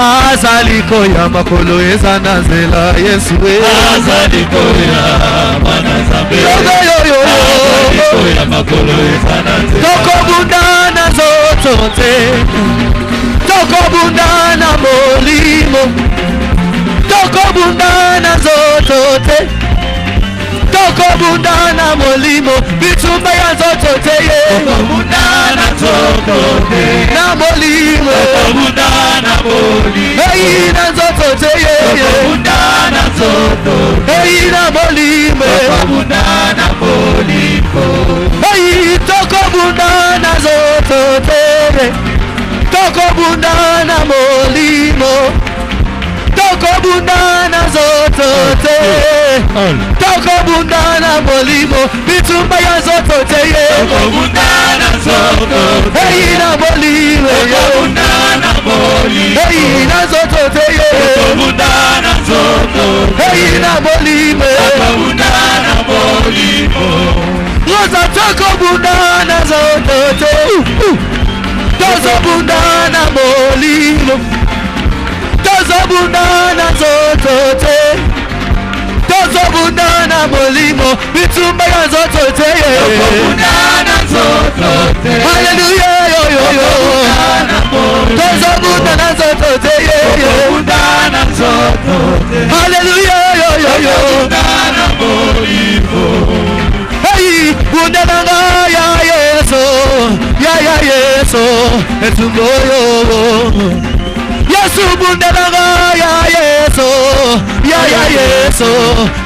azaliko ya makolo ezana zela Yesu azaliko ya manazambe azaliko ya makolo ezana zela tokobundana zotote tokobundana molimo tokobundana zotote tokobundana molimo bitumba ya zotote tokobundana zotote na molimo tokobundana molimo hey na zotote tokobundana zotote hey na molimo tokobundana molimo hey tokobundana zotote tokobundana molimo tokobundana zotote tokobundana molimo bitumba ya zotote tokobundana zotote hey na molimo tokobundana molimo hey na zotote tokobundana zotote hey na molimo tokobundana molimo roza tokobundana zotote tokobundana molimo tokobundana zotote tokobundana molimo bitumba ya zotote tokobundana zotote hallelujah yo yo yo tokobundana zotote tokobundana zotote hallelujah yo yo yo tokobundana molimo hey bundana ya Yesu ya Yesu etumoyo Yesu bundana ya Yesu ya Yesu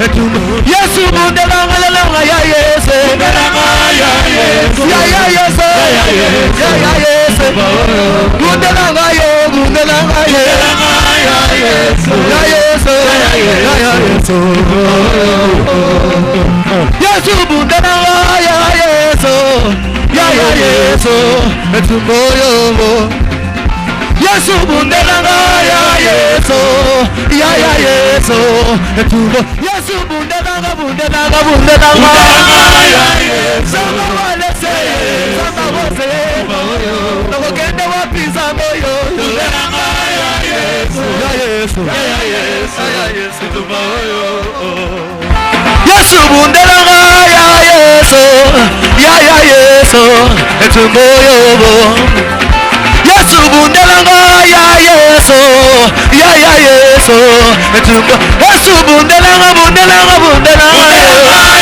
etumo Yesu bundana ya Yesu bundana ya Yesu ya Yesu ya Yesu bundana ya Yesu ya Yesu Yesu bundana ya Yesu ya Yesu etumoyo Yesu bundana ya Yesu ya Yesu etumo Yesu bundana ya Yesu sama wale se sama wose nokogenda wapiza moyo bundana ya Yesu ya Yesu ya Yesu tumoyo Yesu bundana ya Yesu ya Yesu etumoyo Yesu bundana ya Yesu ya Yesu etumo Yesu bundana ya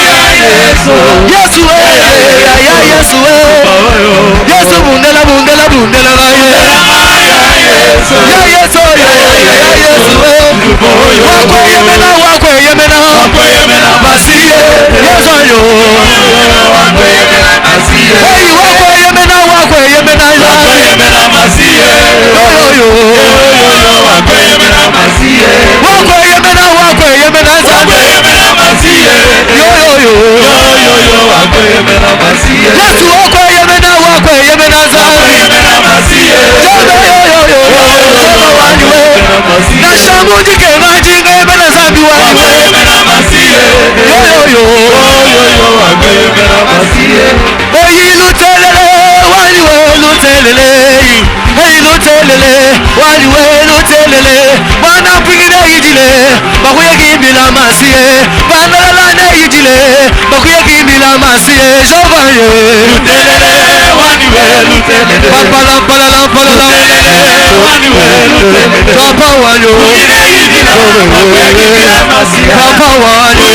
Yesu Yesu ya Yesu Yesu bundana ya Yesu ya Yesu wakweyemena masiye Yesu yo wakweyemena masiye hey wakweyemena masiye yo wakweyemena masiye wakweyemena masiye yo wakweyemena masiye Yesu wakweyemena masiye nashamu jike bela zambi wakweyemena masiye wakweyemena masiye lutelele waliwe lutelele wana pingine yidile bakuye kimbila masiye banalala yidile bakuye kimbila masiye jobaye lutelele waniwe lutelele pampala waniwe lutelele papa wanyo bakuye kimbila masiya papa wanyo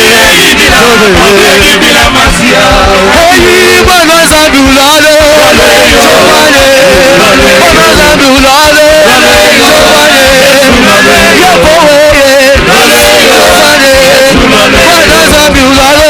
bakuye kimbila masiya hey bwana zabulale jobaye bwana zabulale jobaye yapowe bwana zabulale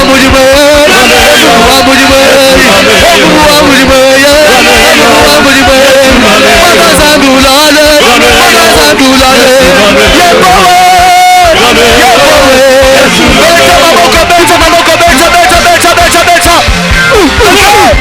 Yesu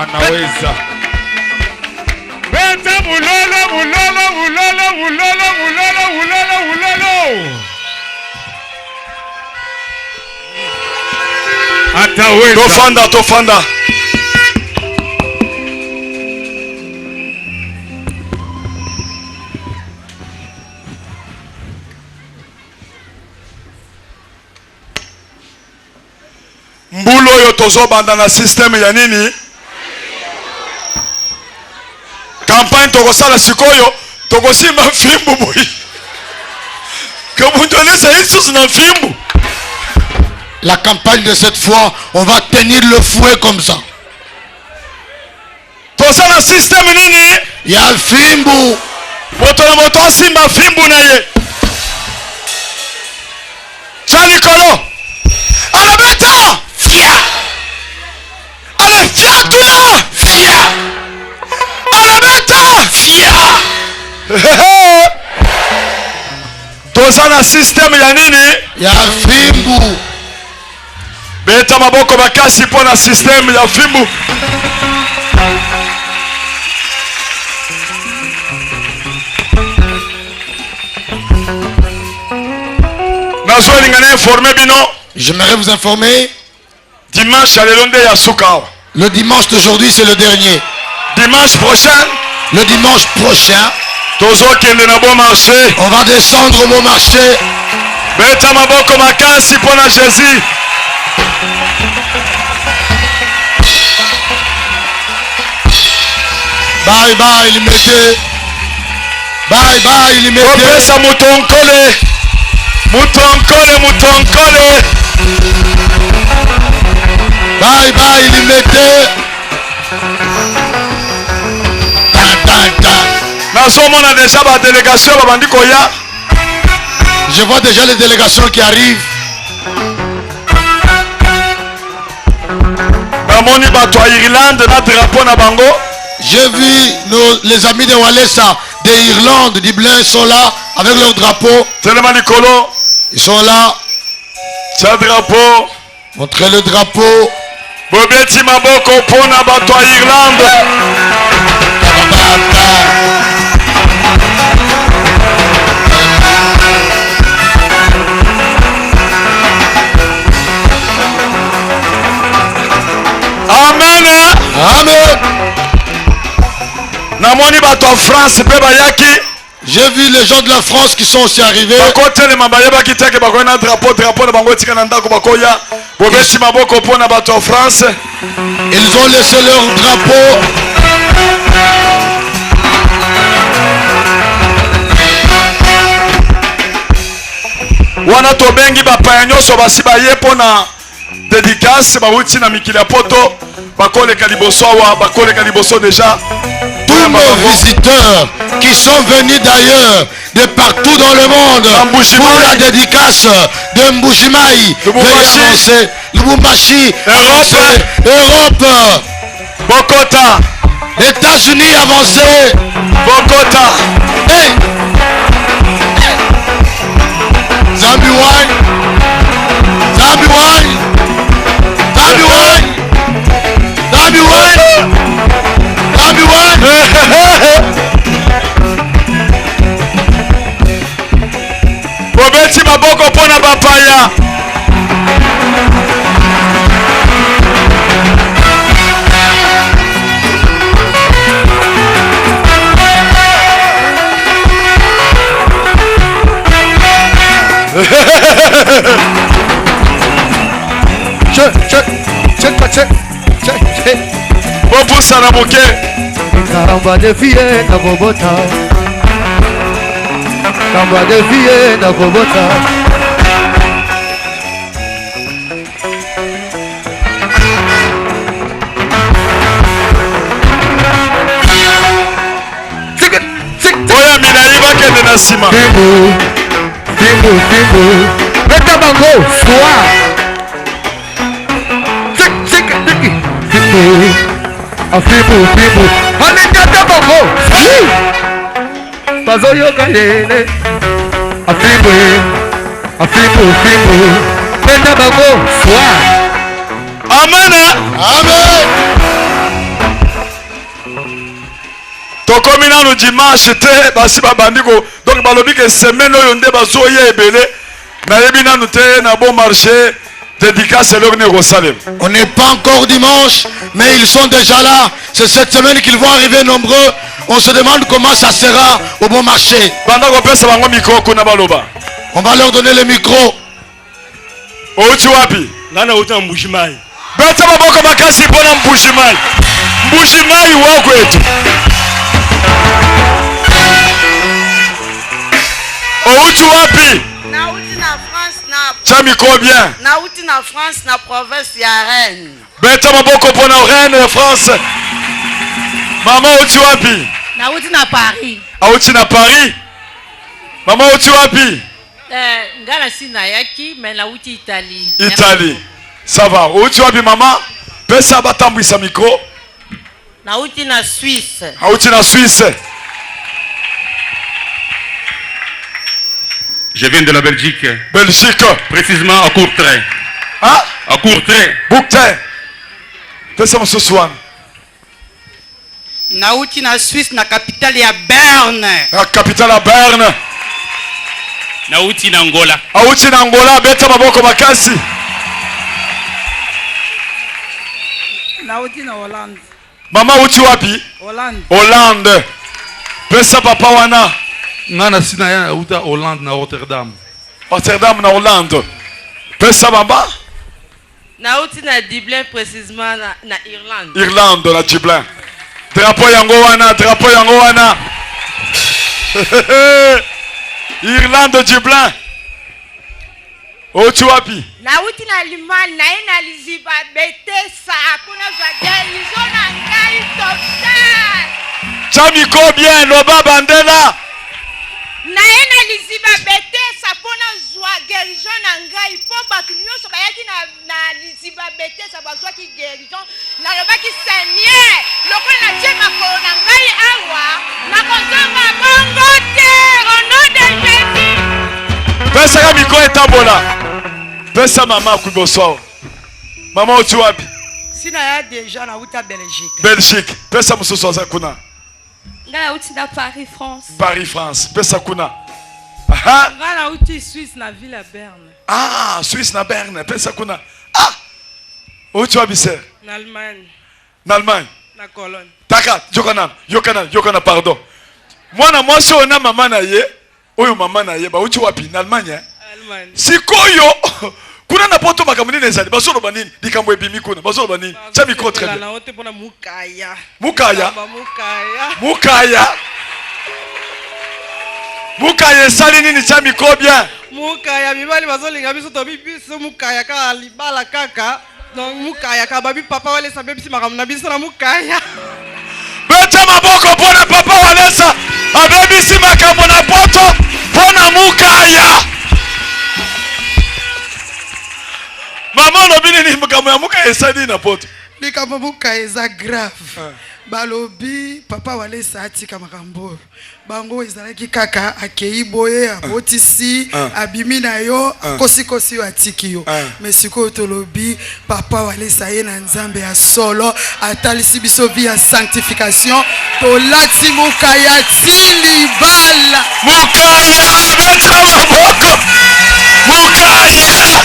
Anaweza. Beta bulolo bulolo bulolo bulolo bulolo bulolo bulolo. Ataweza. Tofanda tofanda. Mbulo yo tozobanda na système ya nini? Campagne tokosala sikoyo tokosimba fimbu boyi. La campagne de cette fois, on va tenir le fouet comme ça. Tozala système nini? Ya fimbu. Moto na moto simba fimbu na ye. Chali kolo. Alabeta! Fia! Ale fiatua! Fia! Alabeta! Fia! Tozala système ya nini? Ya fimbu. Beta maboko makasi po na système ya fimbu. J'aimerais vous informer. Dimanche, Le dimanche d'aujourd'hui, c'est le dernier. Dimanche prochain, Le dimanche prochain, on va descendre au bon marché. Beta maboko makasi pona Jésus. Bye bye limete. Bye bye limete. Profesa mutonkole. Mutonkole, mutonkole. Bye bye limete. On a déjà la délégation babandi koya. Je vois déjà les délégations qui arrivent. Bamoni bato Irlande na drapeau na bango. J'ai vu les amis de Walesa, d'Irlande, d'Iblin sont là avec leur drapeau. Ils sont là. C'est drapeau. Montrez le drapeau. Bobeti maboko pona bato Irlande. Amen. Amen. Namoni bato en France pe bayaki. J'ai vu les gens de la France qui sont aussi arrivés. Ils ont laissé leur drapeau. Wana tobengi bapaya nyonso basi baye pona dédicace bawuti na mikili ya poto bakoleka liboso awa bakoleka liboso déjà. Tous nos visiteurs qui sont venus d'ailleurs, de partout dans le monde, pour la dédicace de Mbujimaï, Lubumbashi, Europe, Bogota, États-Unis avancés, Bogota, hey. Zambi wine, Zambi wine, Zambi wine, Zambi wine, Zambi wine. Bobeti maboko pona bapaya. Check. Bobusa na moke. Kamba de fie na Bogota. Kamba de fie na Bogota. Oya minaiba kende na sima. Timbo. Beta bango, soa. Timbo. Hanejata bango. Bazoyoka yene. Timbo. Beta bango, soa. Amen. Amen. Tokomi nanu dimanche te basi babandiko donc balobi ke semaine oyo nde bazoya ebele na yebi nanu te na bon marché dédicace leur Jérusalem. On n'est pas encore dimanche, mais ils sont déjà là. C'est cette semaine qu'ils vont arriver nombreux. On se demande comment ça sera au bon marché. On va leur donner le micro. Outi wapi? Nana uta Mbujimayi. Beta maboko makasi pona Mbujimayi. Mbujimayi wako wetu. Outi wapi? Nauti na France na. Chami ko bien. Nauti na France na province ya Rennes. Beta maboko pona Rennes France. Mama outi wapi? Nauti na Paris. Outi na Paris? Mama outi wapi? Ngana sina yaki mais nauti Italie. Italie. Ça va. Outi wapi mama? Pesa batambwisa micro. Nauti na Suisse. Outi na Suisse. Je viens de la Belgique. Belgique. Précisément à Courtrai. Hein? À Courtrai. Courtrai. Pesa mon soir. Nauti na Suisse na capitale ya Berne. La capitale à Berne. Nauti na Angola. Auti na Angola, beta maboko makasi. Nauti na Hollande. Mama uti wapi? Hollande. Hollande. Pesa papa wana. Ngana sina ya uta Hollande na Rotterdam. Rotterdam na Hollande. Pesa baba? Nauti na Dublin précisément na Irlande. Irlande na Dublin. Drapeau yango wana, drapeau yango wana. Irlande Dublin. Uti wapi? Nauti na Allemagne na ina liziba betesa hakuna zagelizo na ngai total. Chamiko bien loba bandela. Na ina liziba betesa pona zwa gerizo na ngai po batu nyonso bayaki na liziba betesa bazwa ki gerizo na lobaki Seigneur lokola na chema ko na ngai awa na kozonga bongo te au nom de Jésus. Pesa ya miko etambola. Pesa mama kuboso. Mama uti wapi? Sina ya déjà na uta Belgique. Belgique. Pesa mususu aza kuna. Ngana uti na Paris, France. Paris, France. Pesa kuna. Aha. Ngana uti Suisse na ville à Berne. Ah, Suisse na Berne. Pesa kuna. Ah. Uti wapi sir? Na Allemagne. Na Allemagne. Na Cologne. Taka, yokana, pardon. Mwana mwasi ona mama na ye. Oyo mama na ye ba uti wapi? Na Allemagne. Allemagne. Sikoyo. Kuna na poto makambo nini ezali? Basolo banini? Likambo ebimi kuna. Basolo banini? Chami contre. Na ote pona mukaya. Mukaya. Mukaya. Mukaya. Mukaya sali nini chami ko bien? Mukaya mibali bazolinga biso to biso mukaya ka libala kaka. Donc mukaya ka babi papa wale sabe bisi makambo na biso na mukaya. Beta maboko pona papa walesa. Abebisi makambo na poto pona mukaya. Mama lobini ni makambo ya mukaya esali na poto. Likambo mukaya eza grave. Balobi papa walesa atika makambo. Bango ezalaki kaka akei boye abotisi abimi na yo kosi yo atiki yo. Mais siko tolobi papa walesa ye na nzambe ya solo atalisi biso via sanctification to lati mukaya tilibala. Mukaya beta maboko. Mukaya.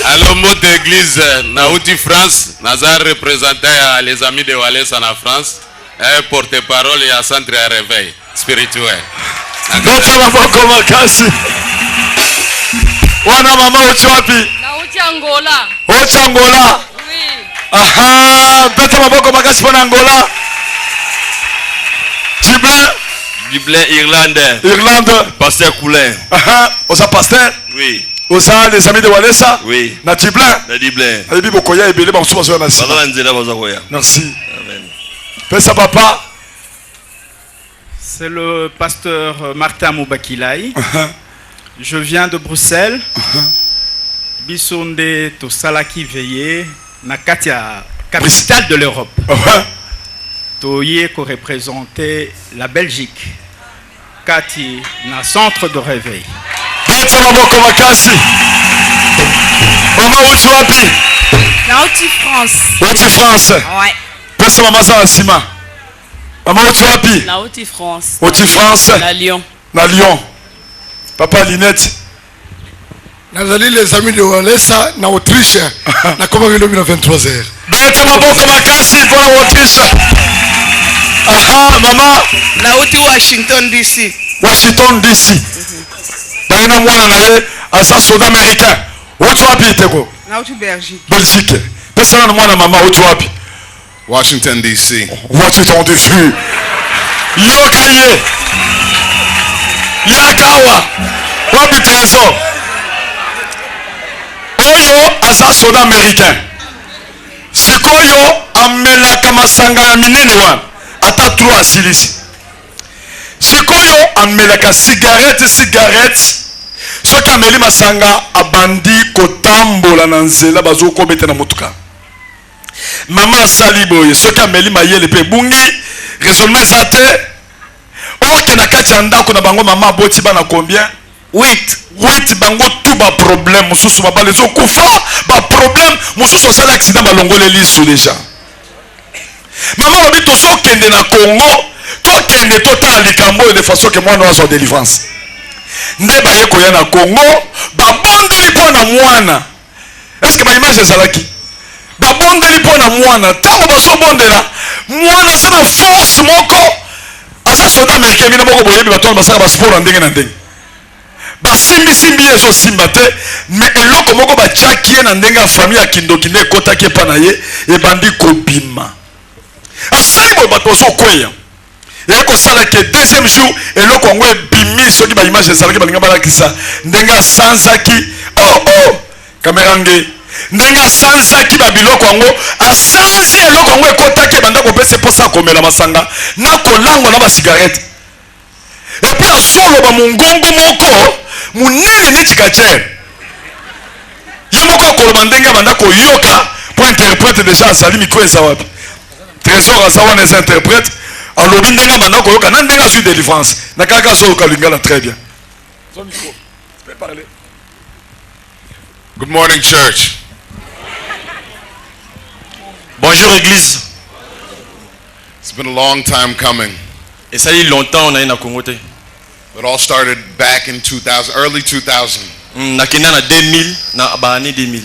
À l'homme d'église, Naouti France, Nazar représenté les amis de Walesa en France, et porte-parole et à centre à réveil spirituel. Beta maboko makasi. Wana mama uti wapi? Nauti Angola. Uti Angola. Oui. Aha, beta maboko makasi pona Angola. Dublin, Irlande. Irlande. Pasteur Coulin. Aha, osa pasteur? Oui. Osa les amis de Walesa? Oui. Na Dublin. Na Dublin. Ebi bokoya ebele ba musuba zo na si. Merci. Amen. Pesa papa. C'est le pasteur Martin Moubakilai. Je viens de Bruxelles. Bisonde to Salaki veillé na Katia, capitale de l'Europe. Toye ko représenter la Belgique. Kati na centre de réveil. Beta maboko makasi. Mama uti wapi? Nauti France. Uti France. Ouais. Pesa mama za sima. Mama uti wapi? Nauti France. Uti France. Na Lyon. Na Lyon. Papa Linette. Nazali les amis de Walesa na Autriche. Na koma vile 23h. Beta maboko makasi pour l'Autriche. Aha, mama. Nauti Washington DC. Washington DC. Baina mwana na ye asa soda américain. Uti wapi teko? Nauti Belgique. Belgique. Pesa na mwana mama uti wapi? Washington DC. Washington DC. Yokaye. Yakawa. Wapi trésor? Oyo asa soda américain. Sikoyo amelaka masanga ya minene wana. Ata tro asilisi. Sikoyo amelaka cigarette. Soki ameli masanga abandi kotambola na nzela bazokobeta na motuka. Mama asali boye soki ameli mayele pe bungi raisonnement eza te. Oke na kati ya ndako na bango mama aboti bana combien? 8 bango tout ba problème mususu babala ezokufa ba problème mususu osali accident balongoleli lisu déjà. Mama lobi tozokende na Congo tokende totala likambo oyo de façon ke mwana azwa délivrance nde baye koya na Congo babondeli mpo na mwana. Est-ce que baimage ezalaki babondeli mpo na mwana ntango bazobondela mwana aza na force moko aza soda américain bino moko boyebi bato basala basport na ndenge na ndenge basimbisimbi ye ezosimba te me eloko moko batiaki ye na ndenge ya famille ya kindokinde ekotaki epa na ye ebandi kobima asali boye bato bazokweya eye kosala ke deuxième jour eloko yango ebimi soki baimage ezalaki balinga balakisa ndenge asanzaki kamera nge ndenge asanzaki babiloko yango asanzi eloko yango ekotaki ebanda kopesa mposa komela masanga na kolangwa na basigarete epuis azoloba mongongo moko munene neti kachere ye moko akoloba ndenge abanda koyoka po interprète déjà azali mikro eza wapi trésor aza wana eza interprète alobi ndenge abanda koyoka na ndenge azwi délivrance na kaka azoyoka lingala très bien. Good morning, church. Bonjour église. It's been a long time coming. Et ça y longtemps on a na Congo te. It all started back in 2000, early 2000. Na kina na 2000 na baani 2000.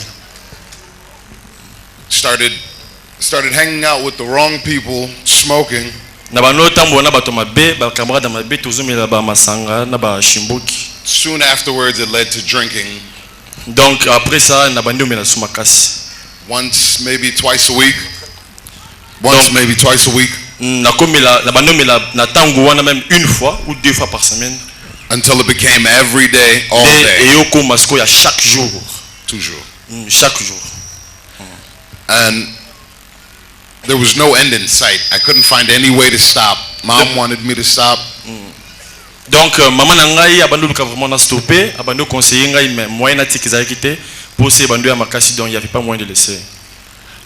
Started hanging out with the wrong people, smoking. Na bano tambo na bato mabe ba camarade mabe tozomela ba masanga na ba shimboki. Soon afterwards it led to drinking. Donc après ça na bandi omela sumakasi. Once, maybe twice a week. Once, maybe twice a week. Na komela na bandi omela na tango wana même une fois ou deux fois par semaine. Until it became every day, all day. Et yoko masko ya chaque jour. Toujours. Chaque jour. And there was no end in sight. I couldn't find any way to stop. Mom wanted me to stop. Donc maman na ngai abando luka vraiment na stopper, abando conseiller ngai mais moyen na tikiza kité pour se bando ya makasi donc il y avait pas moyen de laisser.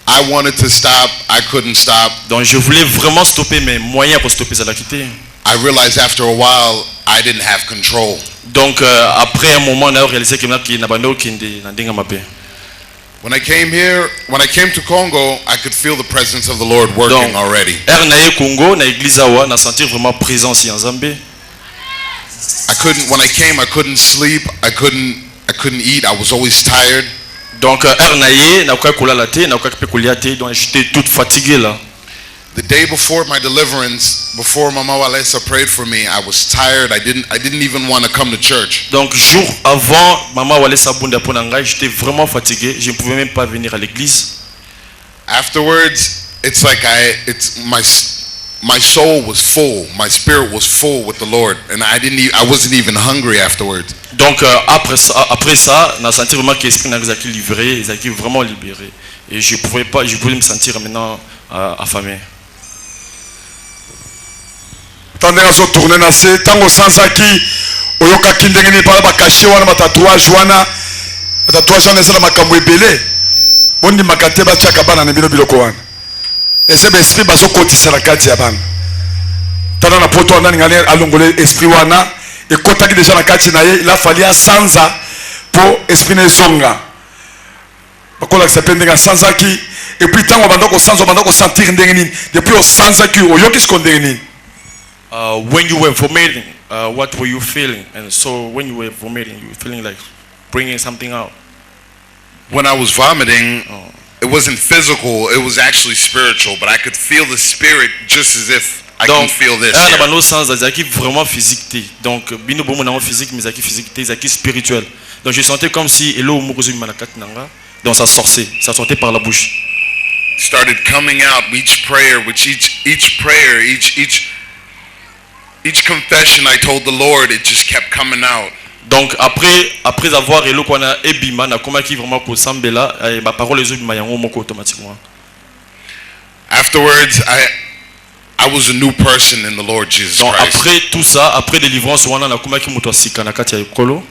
I wanted to stop, I couldn't stop. Donc je voulais vraiment stopper mais moyen pour stopper ça la quitter. I realized after a while I didn't have control. Donc après un moment on a réalisé que na bando kinde na ndinga mabe. When I came to Congo, I could feel the presence of the Lord working already. Na Congo na église awa na sentir vraiment présence ya Nzambe. When I came, I couldn't sleep, I couldn't eat, I was always tired. Donc na kwa kulala te, na kwa kulia te, donc j'étais toute fatigué là. The day before my deliverance, before Mama Walesa prayed for me, I was tired. I didn't even want to come to church. Donc jour avant Mama Walesa bunda pona ngai, j'étais vraiment fatigué, je ne pouvais même pas venir à l'église. Afterwards, it's like my soul was full, my spirit was full with the Lord, and I wasn't even hungry afterwards. Donc après ça, na senti vraiment que l'esprit n'a été livré, il a été vraiment libéré, et je pouvais me sentir maintenant affamé. Tandis que je tournais dans ce temps, sanzaki, oyoka kindenge ni pala bakashi wana tatouage wana eza na makambo ebele. Bondi makate ba chaka bana na bino biloko wana. Ese be esprit bazo kotisa na kati ya bana. Tana na poto wana ngale alongole esprit wana ekotaki déjà na kati na ye, il a fallu asanza pour esprit ne zonga. Bakola s'appelle nga sanzaki et puis tango bandoko sanzo bandoko sentir ndenge nini. Depuis o sanzaki oyoki skondenge nini. When you were vomiting, what were you feeling? And so when you were vomiting, you were feeling like bringing something out. When I was vomiting, it wasn't physical, it was actually spiritual, but I could feel the spirit just as if I can feel this. Vraiment physique. Donc bino bomo na physique mais zaki physique, zaki spirituel. Donc je sentais comme si elo muruzu malakat nanga, donc ça sortait par la bouche. Started coming out each prayer, which each prayer, each confession I told the Lord, it just kept coming out. Donc après avoir elo kwana ebima na koma ki vraiment ko sambela ba parole les ebima yango moko automatiquement. Afterwards I was a new person in the Lord Jesus donc Christ. Après tout ça, après délivrance wana na koma ki muto sika na kati ya ekolo.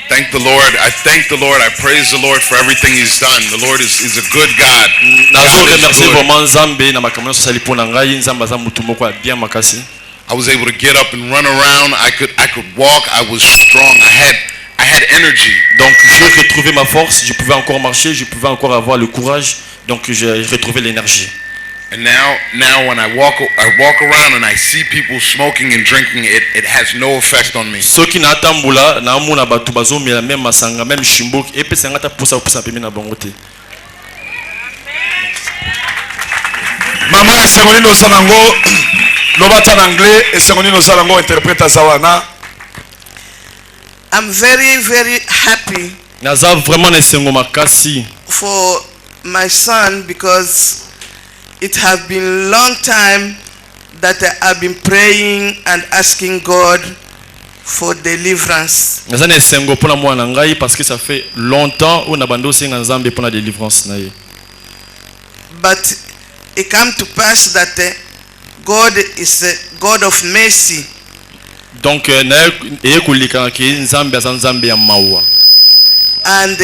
Thank the Lord. I thank the Lord. I praise the Lord for everything He's done. The Lord is a good God. I was able to get up and run around. I could walk. I was strong. I had energy. Donc j'ai retrouvé ma force. Je pouvais encore marcher. Je pouvais encore avoir le courage. Donc j'ai retrouvé l'énergie. And now when I walk around and I see people smoking and drinking, it has no effect on me. Soki na tambula na mona batu bazomela même masanga même shimboki et pesa ngata posa pemi na bango te. Maman esengoni no salango lobata en anglais esengoni no salango interprète zawana. I'm very happy. Naza vraiment esengo makasi For my son, because it has been long time that I've been praying and asking God for deliverance. naza na esengo pona mwana ngai parce que ça fait longtemps on a bando senga nzambe pona délivrance na ye. But it come to pass that God is a God of mercy. Donc na ye kulika ki nzambe aza nzambe ya mawa. And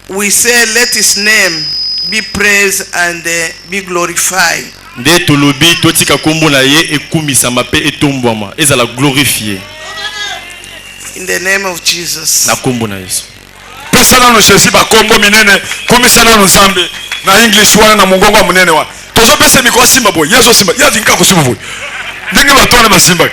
we say let his name be praised and be glorified. Nde tolobi totika kombo na ye ekumisama pe etombwama ezala glorifié. In the name of Jesus. Na kombo na Yesu. Pesa na no Jésus ba kombo minene komisa na no nzambe na English wana na mongongo munene wa. Tozo pesa mikwa simba boy. Yesu simba. Ya dinka ko simba boy. Ndenge batona basimba.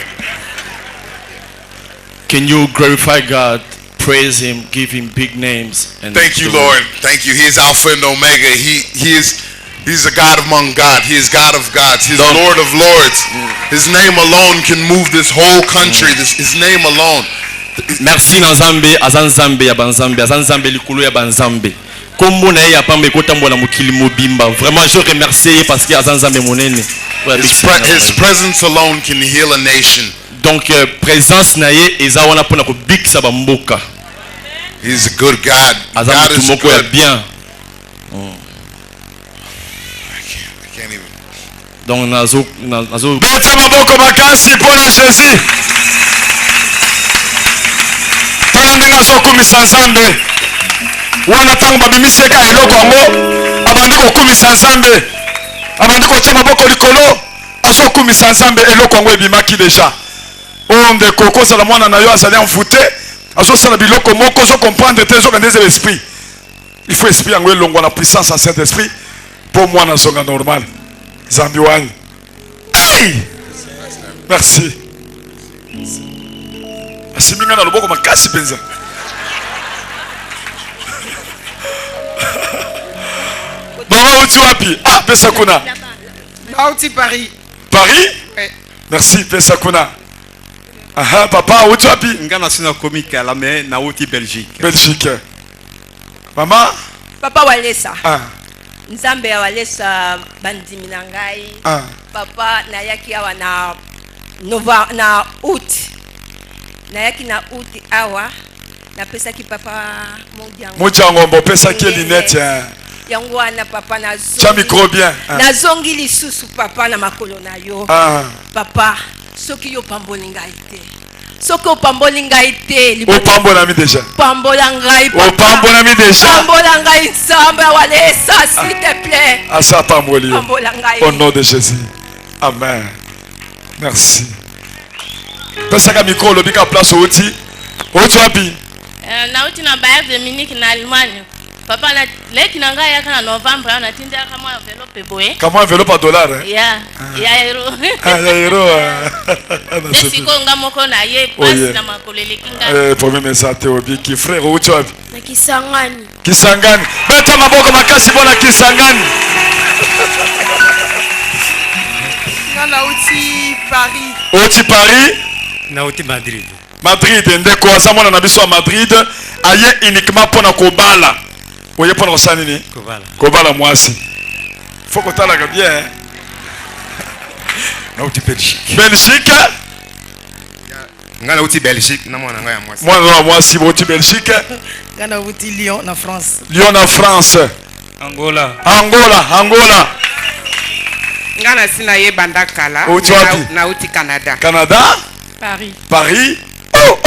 Can you glorify God? Praise him, give him big names. And Thank you, Lord. Thank you. He is Alpha and Omega. He's a God among God. He is God of gods. He's Lord of lords. His name alone can move this whole country. His name alone. Merci na Nzambe, azanzambe ya banzambe, azanzambe likulu ya banzambe. Kombo na ya pambe kotambola mukili mobimba. Vraiment je remercie parce que azanzambe monene. His presence alone can heal a nation. Donc présence na ye eza wana pona ko bikisa ba mboka. He's a good God. God is good. Bien. I can't even. Donc nazo. Beta maboko makasi pona Jésus. Tala ndenge azokumisa Nzambe. Wana tango babimiseka eloko yango abandi kokumisa Nzambe. Abandi kotia maboko likolo azokumisa Nzambe eloko yango ebimaki deja. Onde kokoza la mwana na yo azali envoûté. Azosala biloko moko zo comprendre te zo kandeze l'esprit. Il faut esprit yango elongwa na puissance en Saint-Esprit pour moi na songa normal. Zambi wani. Hey! Merci. Asiminga na loboko makasi penza. Mama uti wapi? Ah, pesa kuna. Nauti Paris. Paris? Oui. Merci, pesa kuna. Aha, papa, uti wapi? Ngana sina komika la mais nauti Belgique. Belgique. Maman? Papa Walesa. Ah. Nzambe ya Walesa bandimi na ngai. Ah. Papa na yaki awa na août. Na yaki na août awa na pesa ki papa Mojango. Mojango mbo pesa ki linette ya. Yango wana papa na zongi. Tia micro bien. Na zongi lisusu papa na makolo na yo. Ah. Papa soki yo pamboli ngai te. Soki opamboli ngai te. Opambola mi déjà. Pambola ngai papa. Opambola mi déjà. Pambola ngai Nzambe Walesa s'il te plaît. Asa pamboli. Pambola ngai. Au nom de Jésus. Amen. Merci. Pesaka micro lobika place oti. Oti wapi? Nauti na Bayern de Munich na Allemagne. Papa na leki na ngai yaka na Novembre na tinda kama enveloppe boye. Kama enveloppe à dollar hein? Ya euro. Ah, ya euro. Siko ngamoko na ye passe na makolele kinga. Premier message te obiki frère oti wapi? Na Kisangani. Kisangani. Beta maboko makasi bona Kisangani. Nauti Paris. Oti Paris? Nauti Madrid. Madrid ndeko azamona na biso à Madrid aye uniquement pour na kobala. Oye pour na sanini? Kobala. Kobala mwasi. Faut que tala ga bien. Nauti Belgique. Belgique? Ngana uti Belgique na mwana ngaya mwasi. Mwana mwasi uti Belgique. Ngana uti Lyon na France. Lyon na France. Angola. Angola. Ngana sina ye bandakala. Uti wapi? Na uti Canada. Canada? Paris. Oh.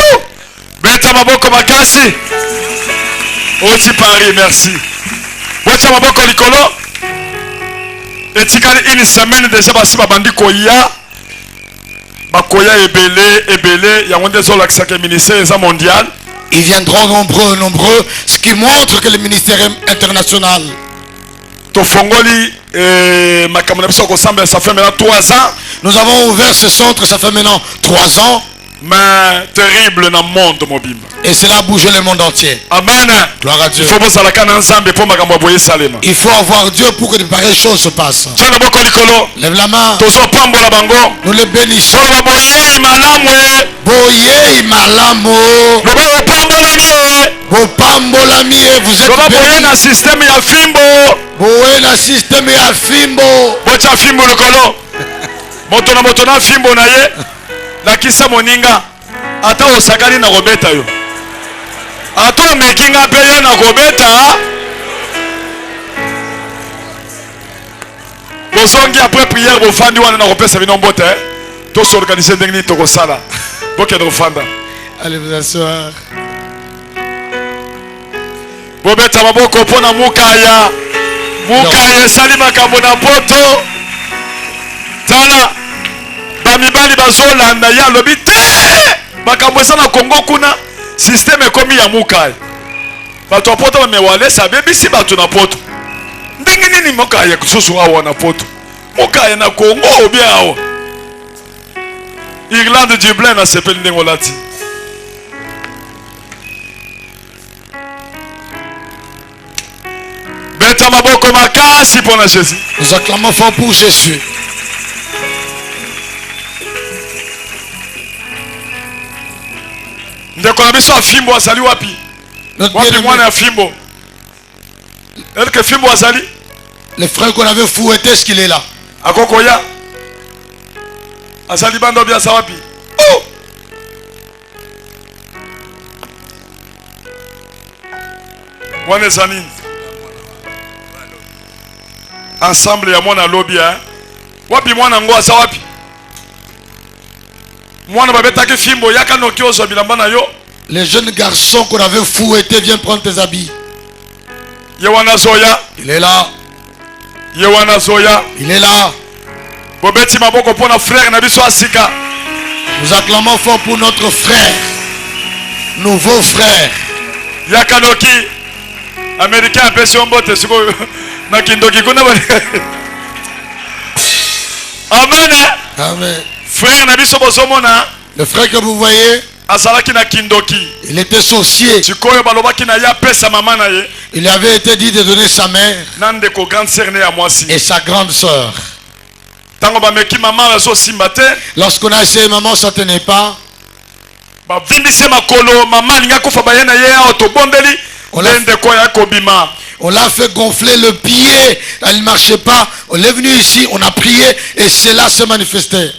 Beta maboko makasi. Oti Paris, merci. Beta maboko likolo. Etikali une semaine déjà basi babandi koya. Bakoya ebele yango ndezo lakisa ke ministère mondial. Ils viendront nombreux, ce qui montre que le ministère est international. Tofongoli makambo na biso kosamba, ça fait maintenant 3 ans. Nous avons ouvert ce centre, ça fait maintenant 3 ans. Mais terrible dans le monde mobile. Et cela a bougé le monde entier. Amen. Gloire à Dieu. Il faut avoir Dieu pour que de pareilles choses se passent. Lève la main. Nous les bénissons. Boye malamo. Bopambolamie. Vous êtes bénis. na système ya fimbo. Boye na système ya fimbo. Bocha fimbo lokolo. Moto na fimbo na ye. Lakisa moninga ata osakani na kobeta yo ata omekinga mpe ye na kobeta bozongi après prière bofandi wana na kopesa bino mbote tosorganize ndenge nini tokosala bokende kofanda. Allez vous asseoir. Bobeta maboko mpo na mukaya esali makambo na poto tala bamibali bazolanda ya alobi te makambo eza na Kongo kuna systeme ekomi ya mukai bato ya poto bamewalesa bebisi bato na poto ndenge nini mokaya kususu awa na poto mokaya na Kongo obi awa Irlande Dublin na sepeli ndenge olati beta maboko makasi mpona Jésus. Nous acclamons fort pour Jésus. Ndeko na biso afimbo azali wapi? Wapi mwana ya fimbo? Est-ce que fimbo azali? Le frère qu'on avait fouetté, est-ce qu'il est là? Akokoya. Azali bando bia sa wapi? Oh! Wana zani. Ensemble ya mwana lobia. Wapi mwana ngo asa wapi? Les jeunes garçons qu'on avait fouettés, viens prendre tes habits. Il est là. Il est là. Nous acclamons fort pour notre frère, nouveau frère. Yakanoki, américain, Amen. Amen. Frère Nabiso Bosomona, le frère que vous voyez, il était sorcier. Il avait été dit de donner sa mère et sa grande sœur. Lorsqu'on a essayé, maman, ça ne tenait pas. On l'a fait gonfler le pied, elle ne marchait pas. On est venu ici, on a prié et cela se manifestait.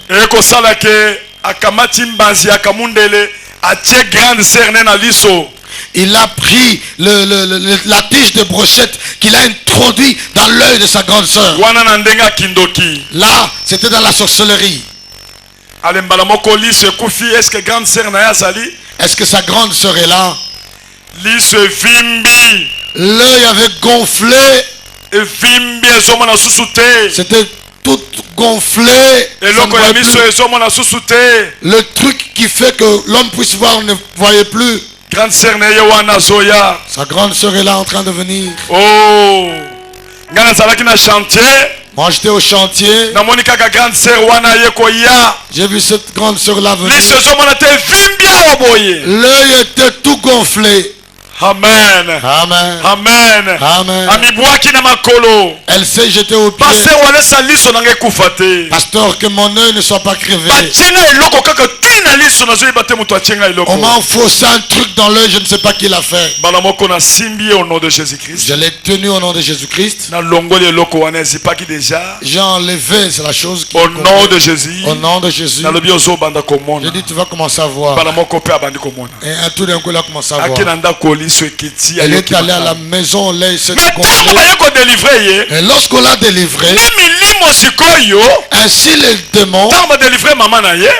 Il a pris la tige de brochette qu'il a introduit dans l'œil de sa grande sœur. Là, c'était dans la sorcellerie. Est-ce que sa grande sœur est là? L'œil avait gonflé. C'était tout gonflé. Le truc qui fait que l'homme puisse voir, on ne voyait plus. Sa grande sœur est là en train de venir. Oh, moi j'étais au chantier. J'ai vu cette grande sœur là venir. L'œil était tout gonflé. Amen. Amen. Amen. Amen. Elle s'est jetée au pied. Pasteur, que mon œil ne soit pas crevé. On m'a enfoncé un truc dans l'œil, je ne sais pas qui l'a fait. Je l'ai tenu au nom de Jésus-Christ. J'ai enlevé, c'est la chose qui au nom de Jésus. Au nom de Jésus. J'ai dit, tu vas commencer à voir. Et un tout d'un coup, il a commencé à voir. Elle est allée à la maison, là, il s'est délivré. Et lorsqu'on l'a délivré, ainsi les démons,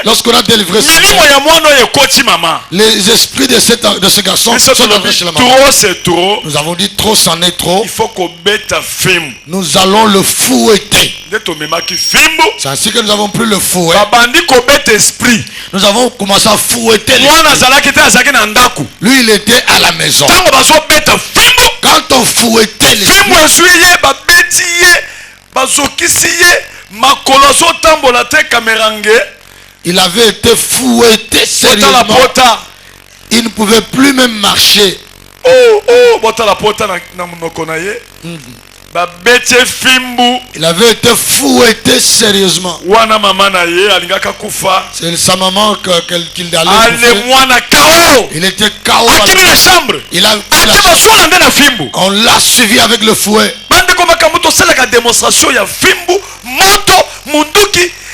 lorsqu'on a délivré sa mère, les esprits de ce garçon sont entrés chez la maman. Nous avons dit trop, c'en est trop. Nous allons le fouetter. C'est ainsi que nous avons pris le fouet. Nous avons commencé à fouetter. Lui, il était à la maison. Quand Quand on fouettait l'esprit, il avait été fouetté sérieusement. Il ne pouvait plus même marcher. Il avait été fouetté sérieusement. C'est sa maman qu'il allait bouffer. Il était KO. On l'a suivi avec le fouet.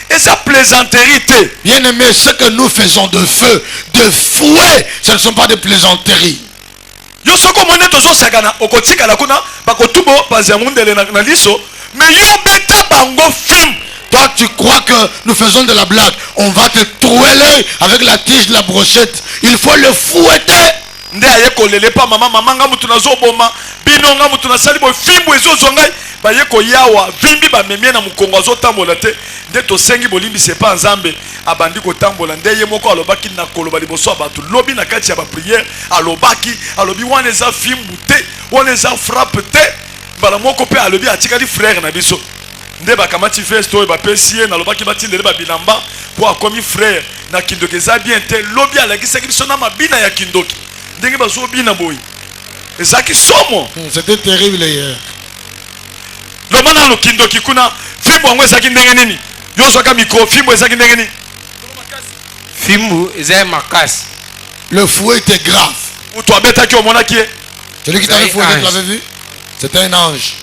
Et sa plaisanterie. Bien aimé, ce que nous faisons de feu, de fouet, ce ne sont pas des plaisanteries. Toi tu crois que nous faisons de la blague. On va te trouer l'œil avec la tige de la brochette. Il faut le fouetter. Yawa vimbi ba memia na mukongo azotambola te nde tosengi bolimbi sepa nzambe abandi kotambola nde ye moko alobaki na koloba liboso abatu lobi na kati ya ba prière alobaki alobi wana eza fimbu te wana eza frappe te bala moko pe alobi atikali frère na biso nde bakamati festo e bapesi ye nalobaki batindele ba bilamba po akomi frère na kindoki eza bien te lobi alakisaki biso na mabina ya kindoki ndenge bazobina boyi ezaki somo. C'était terrible hier. Lomana lo kindoki kuna fimbo ngwe ezaki ndenge nini yozo ka micro fimbo ezaki ndenge nini fimbo ezaki makasi. Le fouet était grave. Ou toi beta ki omona ki celui qui t'avait fouetté, tu l'avais vu? C'était un ange.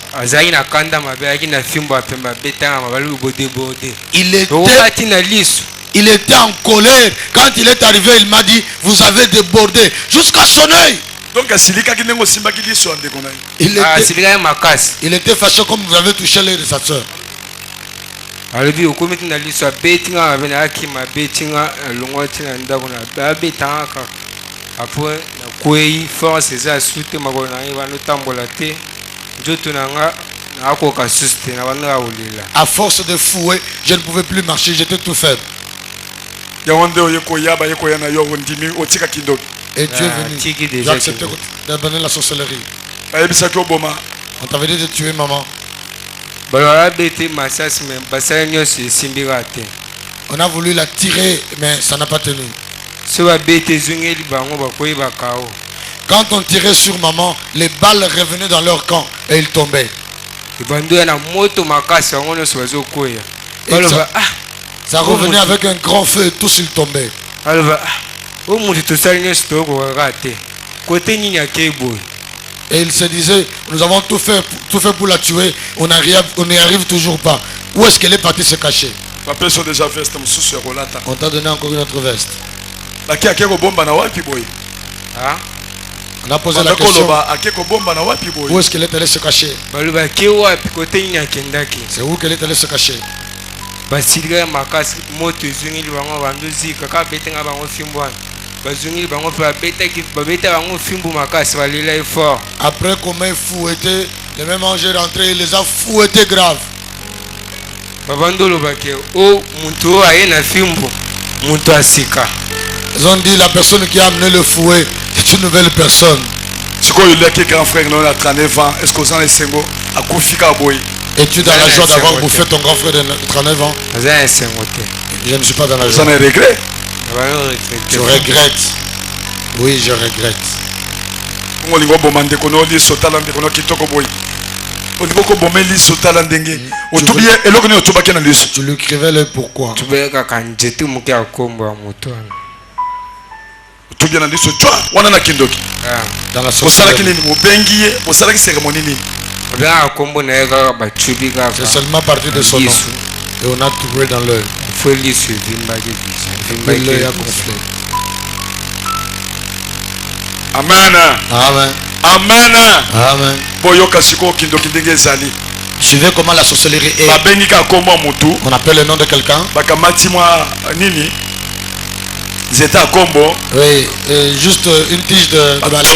Il était en colère. Quand il est arrivé, il m'a dit, vous avez débordé jusqu'à son œil. Donc il était fâché comme vous avez touché l'œil de sa soeur. À force de fouet, je ne pouvais plus marcher, j'étais tout faible. Et Dieu est venu. Tu as accepté d'abandonner la sorcellerie. On t'avait dit de tuer maman. On a voulu la tirer, mais ça n'a pas tenu. Quand on tirait sur maman, les balles revenaient dans leur camp et ils tombaient. Et ça revenait avec un grand feu et tous ils tombaient. Et il se disait, nous avons tout fait pour la tuer, on n'y arrive toujours pas. Où est-ce qu'elle est partie se cacher? On t'a donné encore une autre veste. On a posé la question, où est-ce qu'elle est allée se cacher? C'est où qu'elle est allée se cacher? Après qu'on m'ait fouetté, le même ange est rentré, il les a fouettés grave. Ils ont dit la personne qui a amené le fouet, c'est une nouvelle personne. Es-tu dans la joie d'avoir bouffé ton grand frère de 39 ans? Je ne suis pas dans la joie. Je regrette. Oui, je regrette. Tu lui écrivais le pourquoi. Dans la sorcellerie. C'est seulement parti de son nom. Et on a trouvé dans l'œil. L'œil a gonflé. Amen. Amen. Amen. Amen. Suivez comment la sorcellerie est. On appelle le nom de quelqu'un. Ils étaient à Combo. Oui, juste une tige de balai.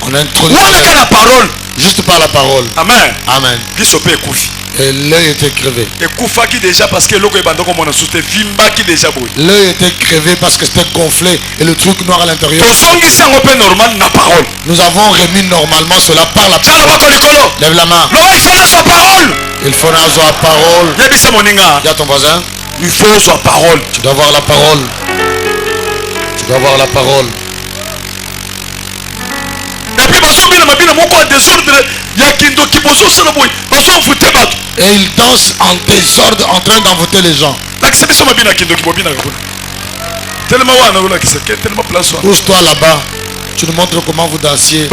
On introduit la parole. Juste par la parole. Amen. Amen. Et l'œil était crevé. Déjà parce que l'œil était crevé parce que c'était gonflé et le truc noir à l'intérieur. Nous avons remis normalement cela par la parole. Lève la main. Il faut la parole. Il y a ton voisin. Il faut sa parole. Tu dois avoir la parole. Tu dois avoir la parole. Et il danse en désordre en train d'envoûter les gens. Pousse-toi là-bas. Tu nous montres comment vous dansiez.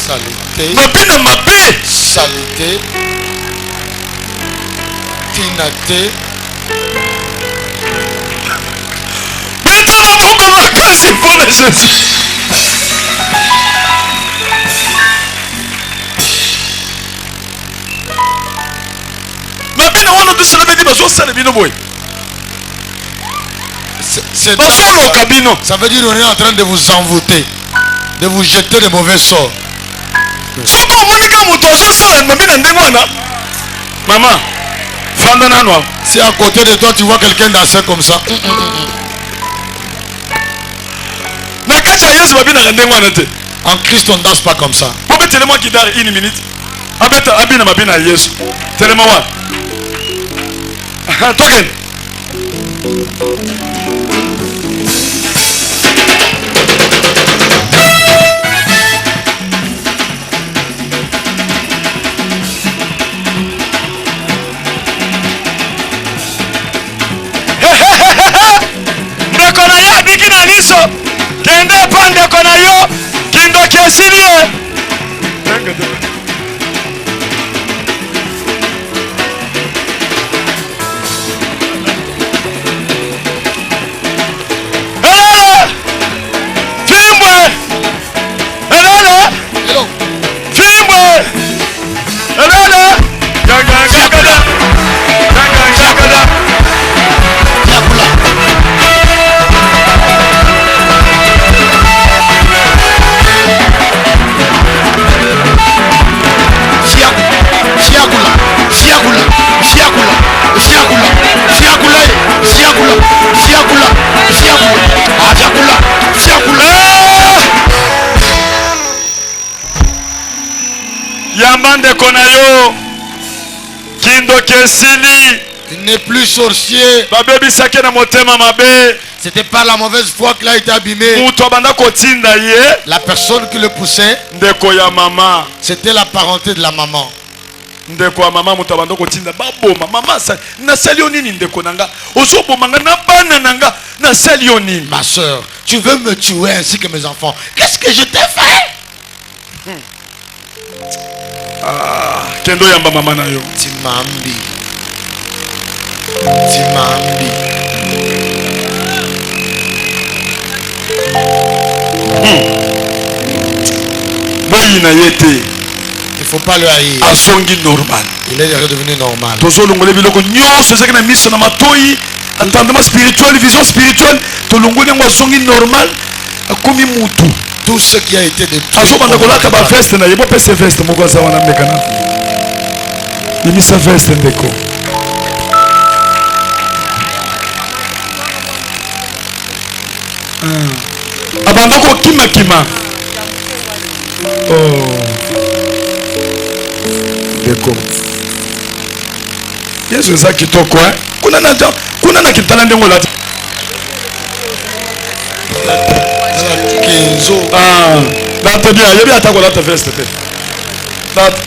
Saleté. Saleté. Tinaté. Ça veut dire qu'on est en train de vous envoûter, de vous jeter de mauvais sorts. Maman, si à côté de toi tu vois quelqu'un danser comme ça, en Christ on ne danse pas comme ça. Une minute. Token. Ndeko na yo abiki na liso kende pa ndeko na yo kindoki esili ye. Il n'est plus sorcier. C'était pas la mauvaise foi qu'il a été abîmé. La personne qui le poussait, c'était la parenté de la maman. Ma soeur, tu veux me tuer ainsi que mes enfants. Qu'est-ce que je t'ai fait? Kendo yamba mama na yo. Timambi. Timambi. Boyi na yete. Il faut pas le haïr. Asongi normal. Il est redevenu normal. Tozo longole biloko nyonso zeki na miso na matoi. Entendement spirituel, vision spirituelle. To longole ngo asongi normal. Akomi mutu. Tout ce qui a été détruit. Veste na yebo pese veste moko za wana mekana. Limisa veste ndeko. Abandoko kima kima. Oh. Ndeko. Yesu za kitoko eh. Kuna na kitana ndengo lati. Kenzo. Date bien, yebi atako la veste te. Date.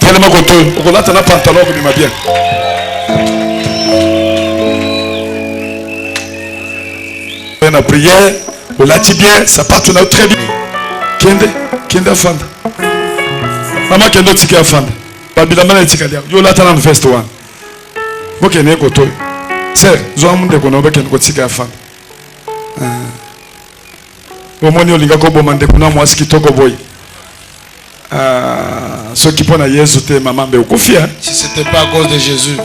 Tellement content, on a un pantalon qui m'a bien. On a prié, on l'a dit bien, ça part très bien. Kende fanda. Maman kende tika fanda. Babila mala tika dia. Yo la tana veste one. Boke ne ko to. Sir, zo amunde ko no beke ko tika fanda. Omoni olinga ko bomande kuna mwasi kitoko boy. Ce qui prend à Jésus, c'est maman, mais au confia. Si ce n'était pas à cause de Jésus.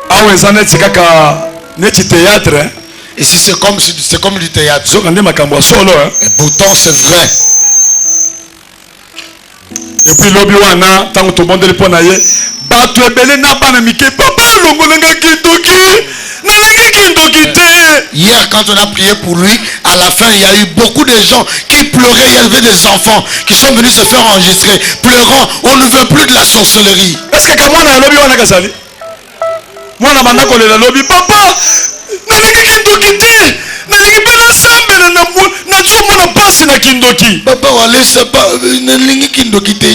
Ah ouais, ça n'est pas théâtre. Ici, c'est comme du théâtre. Et pourtant, c'est vrai. Et puis, l'objet, tant que tout le monde est pour naïe, bateau est belé, n'a pas de papa, l'ongolanga kindoki. Hier, quand on a prié pour lui, à la fin, il y a eu beaucoup de gens qui pleuraient. Il y avait des enfants qui sont venus se faire enregistrer, pleurant. On ne veut plus de la sorcellerie. Est-ce que quand on a lobby, on a gazali? Moi, on a mandé qu'on ait lobby. Papa, papa,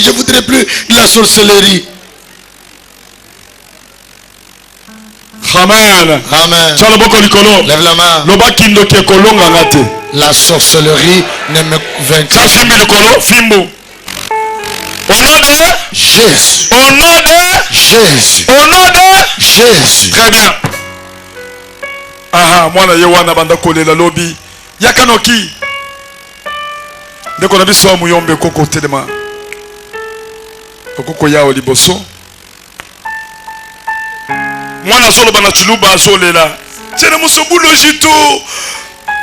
je voudrais plus de la sorcellerie. Amen. Amen. Lève la main. La sorcellerie ne me vaincra pas. Au nom de Jésus. Au nom de Jésus. Au nom de Jésus. Très bien. Aha, mwana yewana banda kolela lobi. Yakanoki. Ndeko na biso wa muyombe koko telema. Koko ya oliboso. Mwana solo bana chuluba solela. Tena musobulo jito.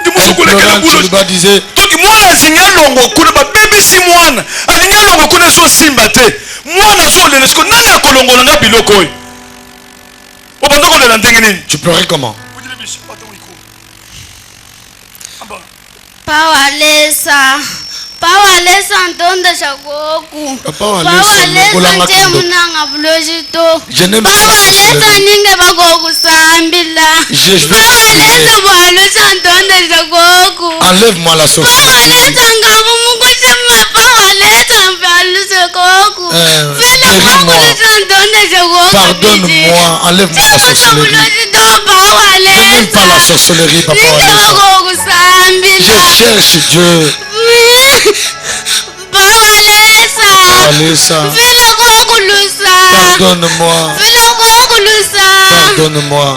Ndi musokule kala bulo. Chuluba disait donc mwana zingalongo kuna ba baby si mwana. Alingalongo kuna so simba te. Mwana solela siko nani akolongola nga biloko oyo. Obanda kolela ndenge nini? Tu pleurais comment? Pawalesa ntonde shagoku. Pawalesa ntemunanga bulojito. Pawalesa ninge bagoku sambila. Pawalesa bwalesa ntonde shagoku. Enlève-moi la sorcellerie. Pawalesa ngamu mukushima. Pawalesa mbaluse goku. Fela bakulesa ntonde shagoku. Pardonne-moi, enlève-moi la sorcellerie. Pawalesa. N'aime pas la sorcellerie, papa. Je cherche Dieu. Pardonne-moi. Pardonne-moi.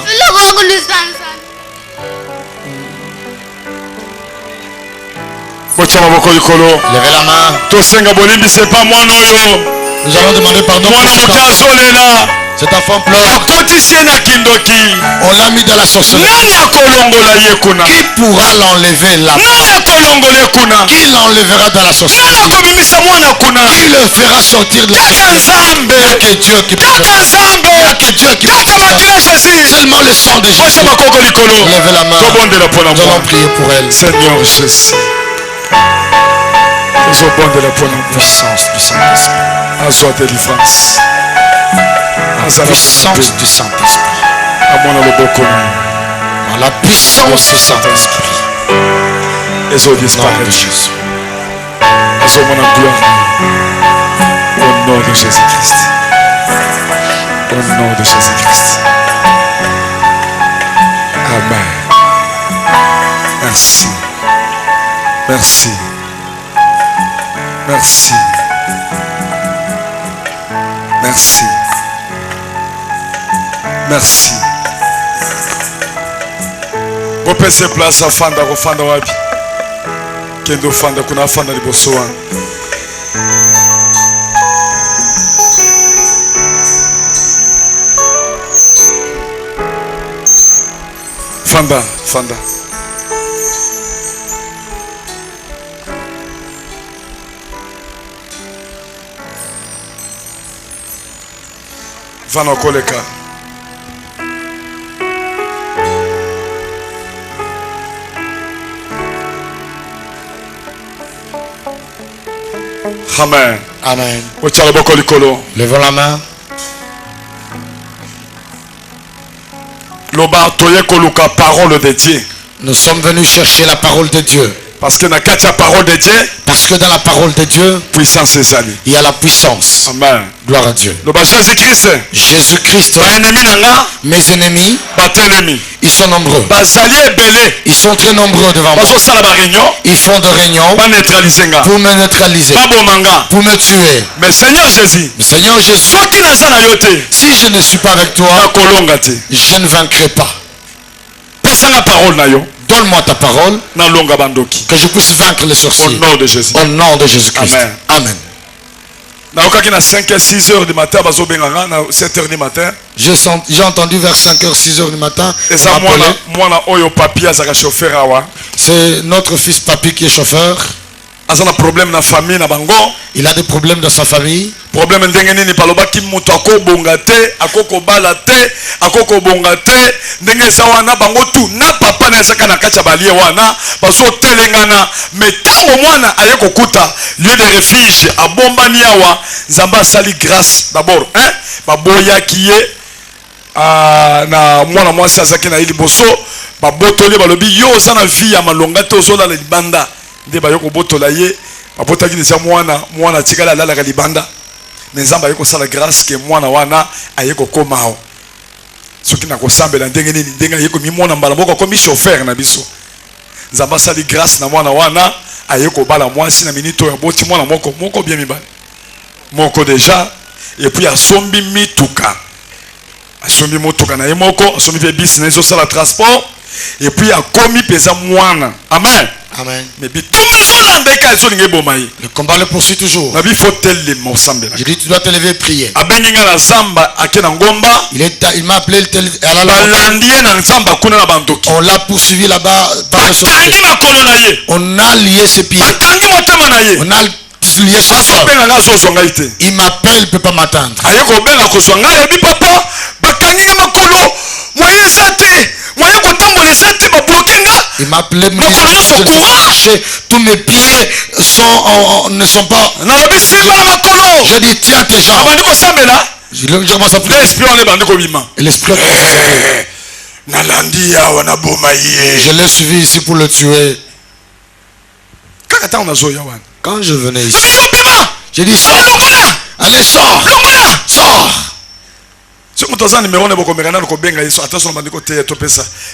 Levez la main. Nous allons demander pardon pour cet enfant. Cet enfant pleure. On l'a mis dans la sorcellerie. Qui pourra l'enlever là-bas? Qui l'enlèvera dans la sorcellerie? Qui le fera sortir de la sorcellerie? Il n'y a que Dieu qui peut le faire. Il n'y a que Dieu qui peut le faire. Seulement le sang de Jésus. Levez la main. Nous allons prier pour elle. Seigneur Jésus. Puissance du Saint-Esprit. La puissance du Saint-Esprit. La puissance du Saint-Esprit. Au nom de Jésus. Au nom de Jésus-Christ. Au nom de Jésus-Christ. Amen. Merci. Merci. Merci. Merci. Merci. Bopese place afanda kofanda wapi? Kendo fanda kuna afanda liboso wana. Fanda, fanda. Vana koleka. Amen. Amen. Levons la main. Loba toye koluka parole de Dieu. Nous sommes venus chercher la parole de Dieu. Parce que dans la parole de Dieu, parce que dans la parole de Dieu, puissance est allée. Il y a la puissance. Amen. Gloire à Dieu. Jésus-Christ. Jésus-Christ. Mes ennemis. Ils sont nombreux. Ils sont très nombreux devant moi. Ils font de réunions pour me neutraliser, pour me tuer. Mais Seigneur Jésus, Seigneur Jésus, si je ne suis pas avec toi, je ne vaincrai pas. Donne-moi ta parole, que je puisse vaincre les sorciers. Au nom de Jésus. Au nom de Jésus-Christ. Amen. Amen. naokaki na 5h 6h du matin bazobenganga na 7h du matin. J'ai entendu vers 5h 6h du matin. Eza mwana oyo papi azaka chauffeur awa. C'est notre fils Papi qui est chauffeur. Aza na problème na famille na bango. Il a des problèmes dans sa famille. Problème ndenge nini palobaki mutu akobonga te, akokobala te, akokobonga te, ndenge eza wana bango tu na papa na ezaka na kati ya balie wana bazotelengana. Mais tango mwana aye kokuta lieu de refuge abombani awa nzambe asali grâce d'abord baboyaki ye na mwana mwasi azaki na ye liboso babotoli balobi yo oza na vie ya malonga te ozolala libanda nde baye kobotola ye babotaki neza mwana atikali alalaka libanda mais nzambe aye kosala grâce ke mwana wana aye kokoma awa soki na kosambela ndenge nini ndenge aye komimona mbala moko akomi chauffeur na biso nzambe asali grâce na mwana wana aye kobala mwasi na minute oyo aboti mwana moko bien mibale moko déjà et puis asombi mituka asombi motuka na ye moko asombi pe bis na ezosala transport et puis akomi peza mwana amen. Amen. Mais le combat le poursuit toujours. Je dis tu dois te lever et prier. Il m'a appelé on l'a poursuivi là-bas par le sorcier. On a lié ses pieds. On a lié son corps. Il m'appelle, il ne peut pas m'attendre. Il m'a appelé, me dit, tous mes pieds ne sont pas. Je dis, tiens tes jambes. Je commence à prier. L'esprit je l'ai suivi ici pour le tuer. Quand je venais ici, j'ai dit, sors. Allez, sors. Sors. Si vous avez un numéro, vous pouvez attention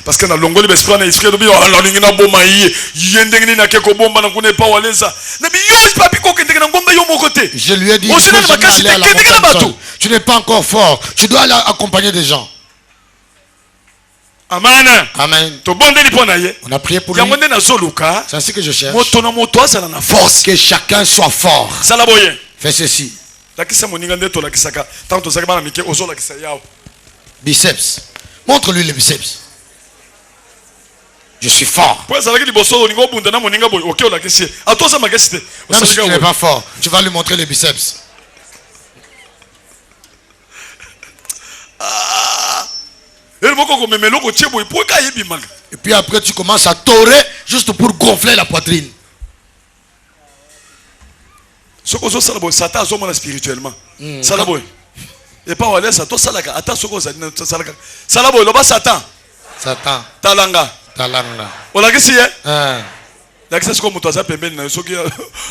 parce que dans l'ongoli l'esprit na esprit dobi ala ningi na boma yi yende ngini na keko bomba na kune pa waleza na bi yo papi ko kende na ngomba yo mokote. Je lui ai dit tu n'es pas encore fort, tu dois aller accompagner des gens. Amen. Amen. On a prié pour lui. C'est ainsi que je cherche. Force. Que chacun soit fort. Fais ceci. Biceps. Montre-lui les biceps. Je suis fort. Même si tu n'es pas fort, tu vas lui montrer les biceps. Et puis après tu commences à torer juste pour gonfler la poitrine. Satan spirituellement. Et pas aller ça, toi salaka, attends ce que ça dit, salaka. Salabo, le bas Satan. Satan. Talanga. Talanga. On l'a dit hein? La kisa siko mutu azapembeni na soki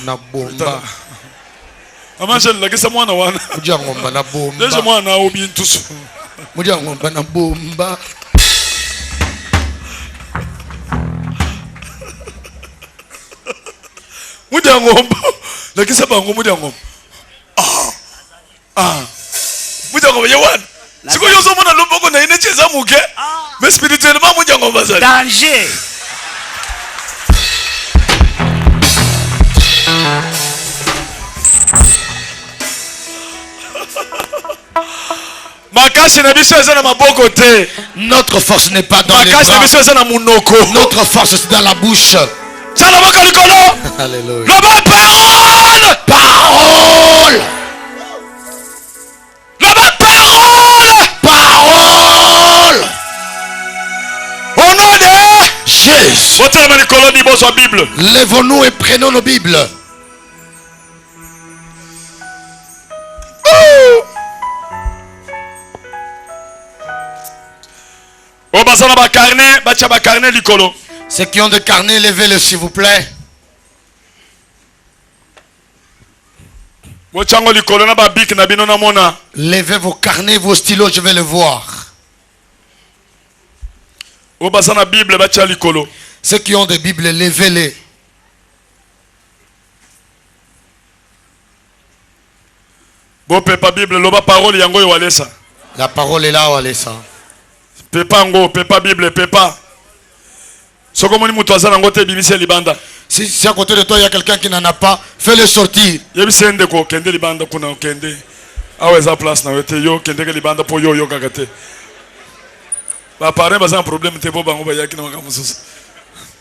na bomba. Amanje la kisa mwana wana. Mudia ngomba na bomba. Deje mwana obi ntusu. Mudia ngomba na bomba. Mudia ngomba. La kisa bango mudia ngomba. Mudia ngomba yewan. Siko yozo mwana loboko na ine cheza muke. Mais spirituellement mudia ngomba zali. Danger. Notre force n'est pas dans les bras. Notre force c'est dans la bouche. Alléluia. Parole. Parole. Au nom de Jésus. Lèvons-nous et prenons nos Bibles. Ceux qui ont des carnets, levez-le s'il vous plaît. Levez vos carnets, vos stylos, je vais le voir. Ceux qui ont des Bibles, levez-les. La parole est là, Walesa. Pepa ngo, pepa Bible, pepa. Si Si à côté de toi il y a quelqu'un qui n'en a pas, fais-le sortir. Place na wete yo kende ke libanda po yo kakate. Ba pare ba un problème te bo bango ba yaki na makamususu.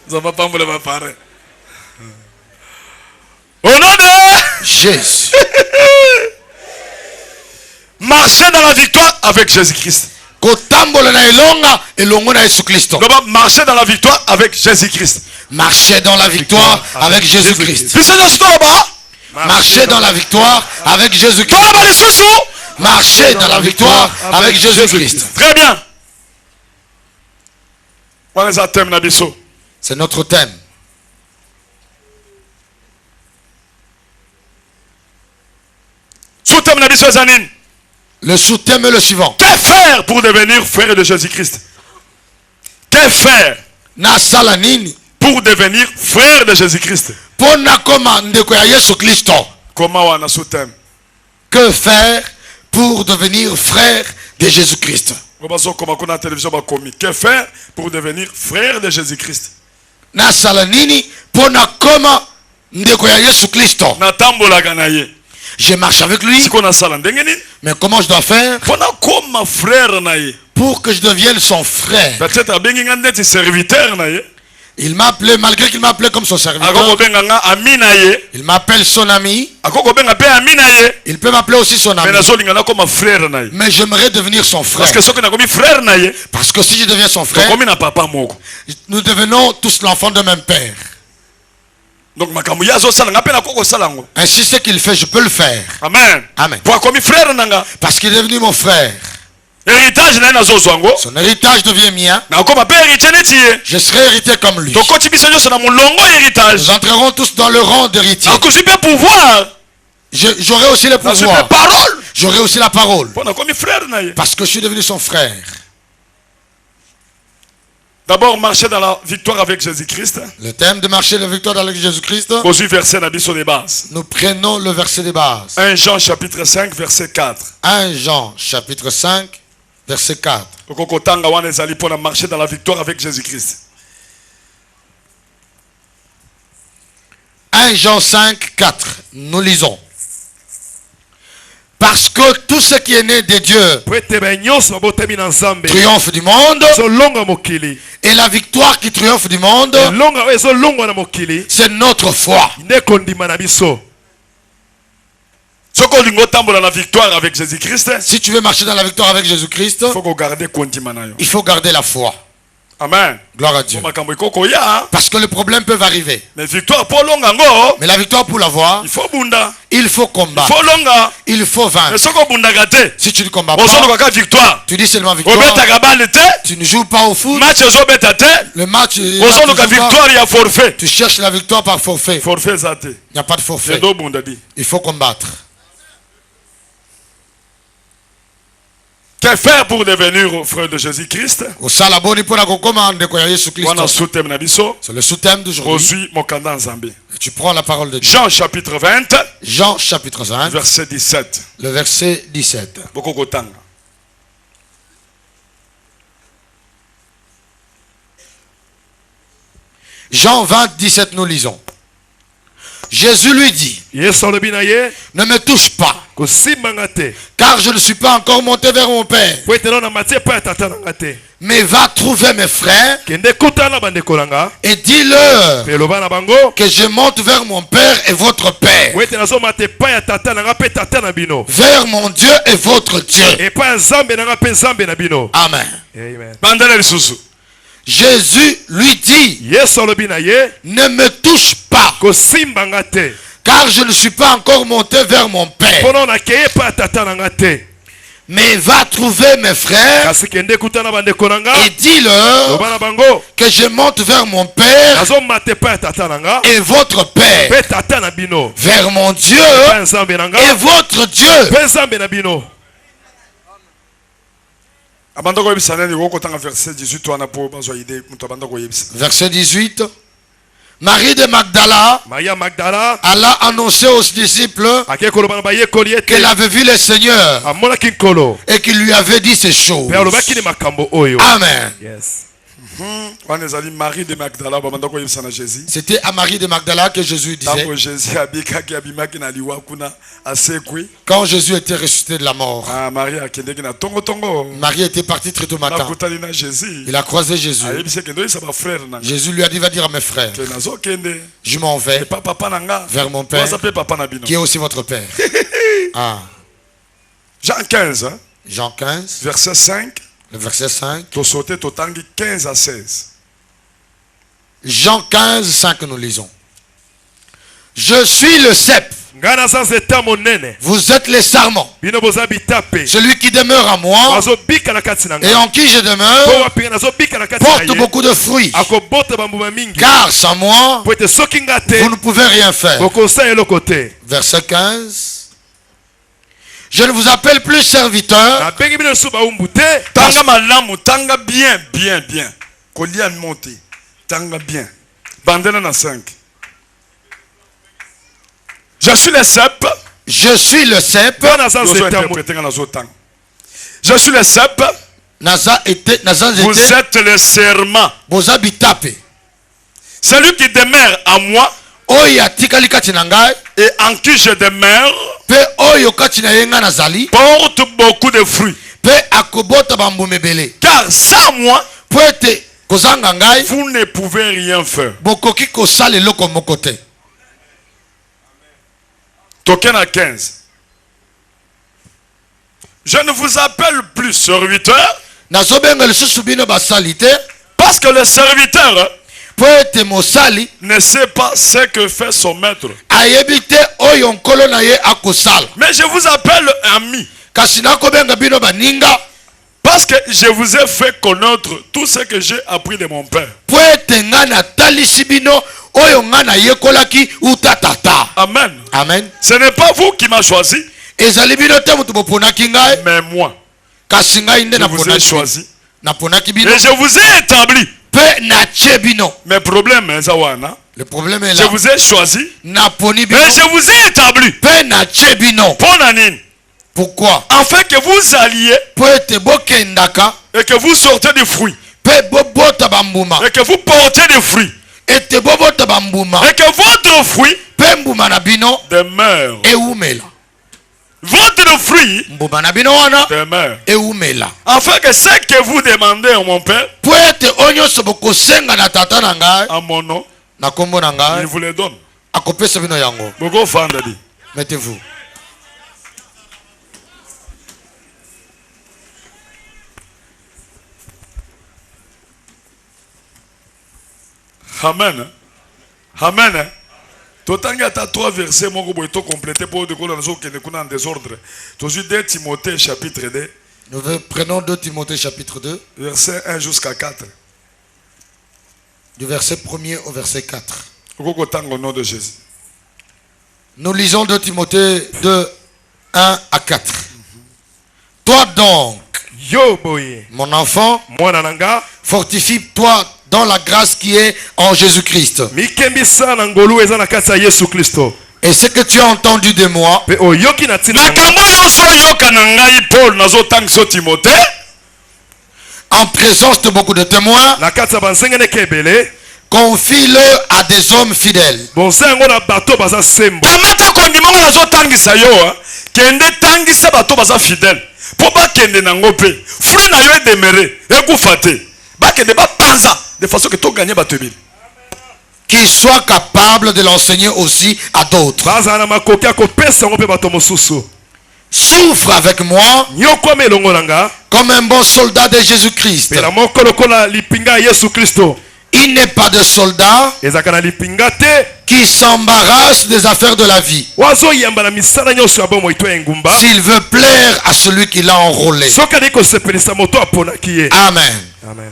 Zamba pambole ba pare. Au nom de Jésus. Marcher dans la victoire avec Jésus-Christ. Marcher dans la victoire avec Jésus-Christ. Marcher dans la victoire avec Jésus-Christ. Marcher dans la victoire avec Jésus-Christ. Marcher dans la victoire avec Jésus-Christ. Très bien. C'est notre thème. Le sous-thème est le suivant. Que faire pour devenir frère de Jésus-Christ? Que faire pour devenir frère de Jésus-Christ? Comment on a sous-thème? Que faire pour devenir frère de Jésus-Christ? Que faire pour devenir frère de Jésus-Christ? Je marche avec lui. Mais comment je dois faire pour que je devienne son frère? Il m'a appelé, malgré qu'il m'a appelé comme son serviteur. Il m'appelle son ami. Il peut m'appeler aussi son ami. Mais j'aimerais devenir son frère. Parce que si je deviens son frère, nous devenons tous l'enfant de même père. Donc, ainsi, ce qu'il fait, je peux le faire. Amen. Amen. Parce qu'il est devenu mon frère. Son héritage devient mien. Je serai hérité comme lui. Nous entrerons tous dans le rang d'héritier. J'aurai aussi le pouvoir. J'aurai aussi la parole. Parce que je suis devenu son frère. D'abord, marcher dans la victoire avec Jésus-Christ. Le thème de marcher dans la victoire avec Jésus-Christ. Nous prenons le verset de base. 1 Jean chapitre 5 verset 4. 1 Jean chapitre 5 verset 4. Pour marcher dans la victoire avec Jésus-Christ. 1 Jean 5, 4. Nous lisons. Parce que tout ce qui est né de Dieu triomphe du monde. Et la victoire qui triomphe du monde, c'est notre foi. Si tu veux marcher dans la victoire avec Jésus-Christ, il faut garder la foi. Amen. Gloire à Dieu. Parce que les problèmes peuvent arriver. Mais la victoire pour l'avoir, il faut combattre. Il faut vaincre. Si tu ne combats pas, tu dis seulement victoire. Tu ne joues pas au foot. Le match, tu cherches la victoire par forfait. Il n'y a pas de forfait. Il faut combattre. Que faire pour devenir frère de Jésus-Christ? C'est le sous-thème d'aujourd'hui. Tu prends la parole de Dieu. Jean chapitre 20. Jean chapitre 20. Verset 17. Le verset 17. Jean 20, 17, nous lisons. Jésus lui dit, ne me touche pas, car je ne suis pas encore monté vers mon Père. Mais va trouver mes frères et dis-leur que je monte vers mon Père et votre Père, vers mon Dieu et votre Dieu. Amen. Jésus lui dit, ne me touche pas, car je ne suis pas encore monté vers mon Père. Mais va trouver mes frères et dis-leur que je monte vers mon Père et votre Père, vers mon Dieu et votre Dieu. Verset 18. Marie de Magdala alla annoncer aux disciples qu'elle avait vu le Seigneur et qu'il lui avait dit ces choses. Amen. Marie de Magdala, Jésus. C'était à Marie de Magdala que Jésus disait. Quand Jésus était ressuscité de la mort, Marie était partie très tôt matin. Il a croisé Jésus. Jésus lui a dit, va dire à mes frères, je m'en vais vers mon Père, qui est aussi votre Père. Ah. Jean 15, hein? Jean 15, verset 5. Le verset 5. 15 à 16. Jean 15, 5, nous lisons. Je suis le cep. Vous êtes les sarments. Celui qui demeure à moi et en qui je demeure porte beaucoup de fruits. Car sans moi, vous ne pouvez rien faire. Verset 15. Je ne vous appelle plus serviteur. Tanga malamu, tanga bien, bien, bien. Kolia monte, tanga bien. Bandela na 5. Je suis le cep. Je suis le cep. Je suis le cep. Vous êtes le serment. Celui qui demeure à moi et en qui je demeure porte beaucoup de fruits. Car sans moi, vous ne pouvez rien faire. Token à 15. Je ne vous appelle plus serviteur. Parce que le serviteur ne sait pas ce que fait son maître. Mais je vous appelle ami. Parce que je vous ai fait connaître tout ce que j'ai appris de mon Père. Amen. Amen. Ce n'est pas vous qui m'avez choisi. Mais moi. Je vous ai choisi. Et je vous ai établi. Mais problème, le problème est là. Je vous ai choisi. Et je vous ai établi. Pourquoi? Afin que vous alliez. Et que vous sortez des fruits. Et que vous portez des fruits. Et que votre fruit demeure. Votre fruit demeure. Afin que ce que vous demandez à mon Père, à mon nom, il vous le donne. Mettez-vous. Amen. Amen. Totangi ata 3 versets moko boye to compléter pour de ko na zo kende kuna en désordre. Tozu 2 Timothée chapitre 2. Nous prenons 2 Timothée chapitre 2. Verset 1 jusqu'à 4. Du verset 1er au verset 4. Au nom de Jésus. Nous lisons 2 Timothée 2, 1 à 4. Toi donc, mon enfant, fortifie-toi dans la grâce qui est en Jésus-Christ. Et ce que tu as entendu de moi, en présence de beaucoup de témoins, confie-le à des hommes fidèles. Qui soit capable de l'enseigner aussi à d'autres. Souffre avec moi comme un bon soldat de Jésus-Christ. Il n'est pas de soldat qui s'embarrasse des affaires de la vie. S'il veut plaire à celui qui l'a enrôlé. Amen. Amen.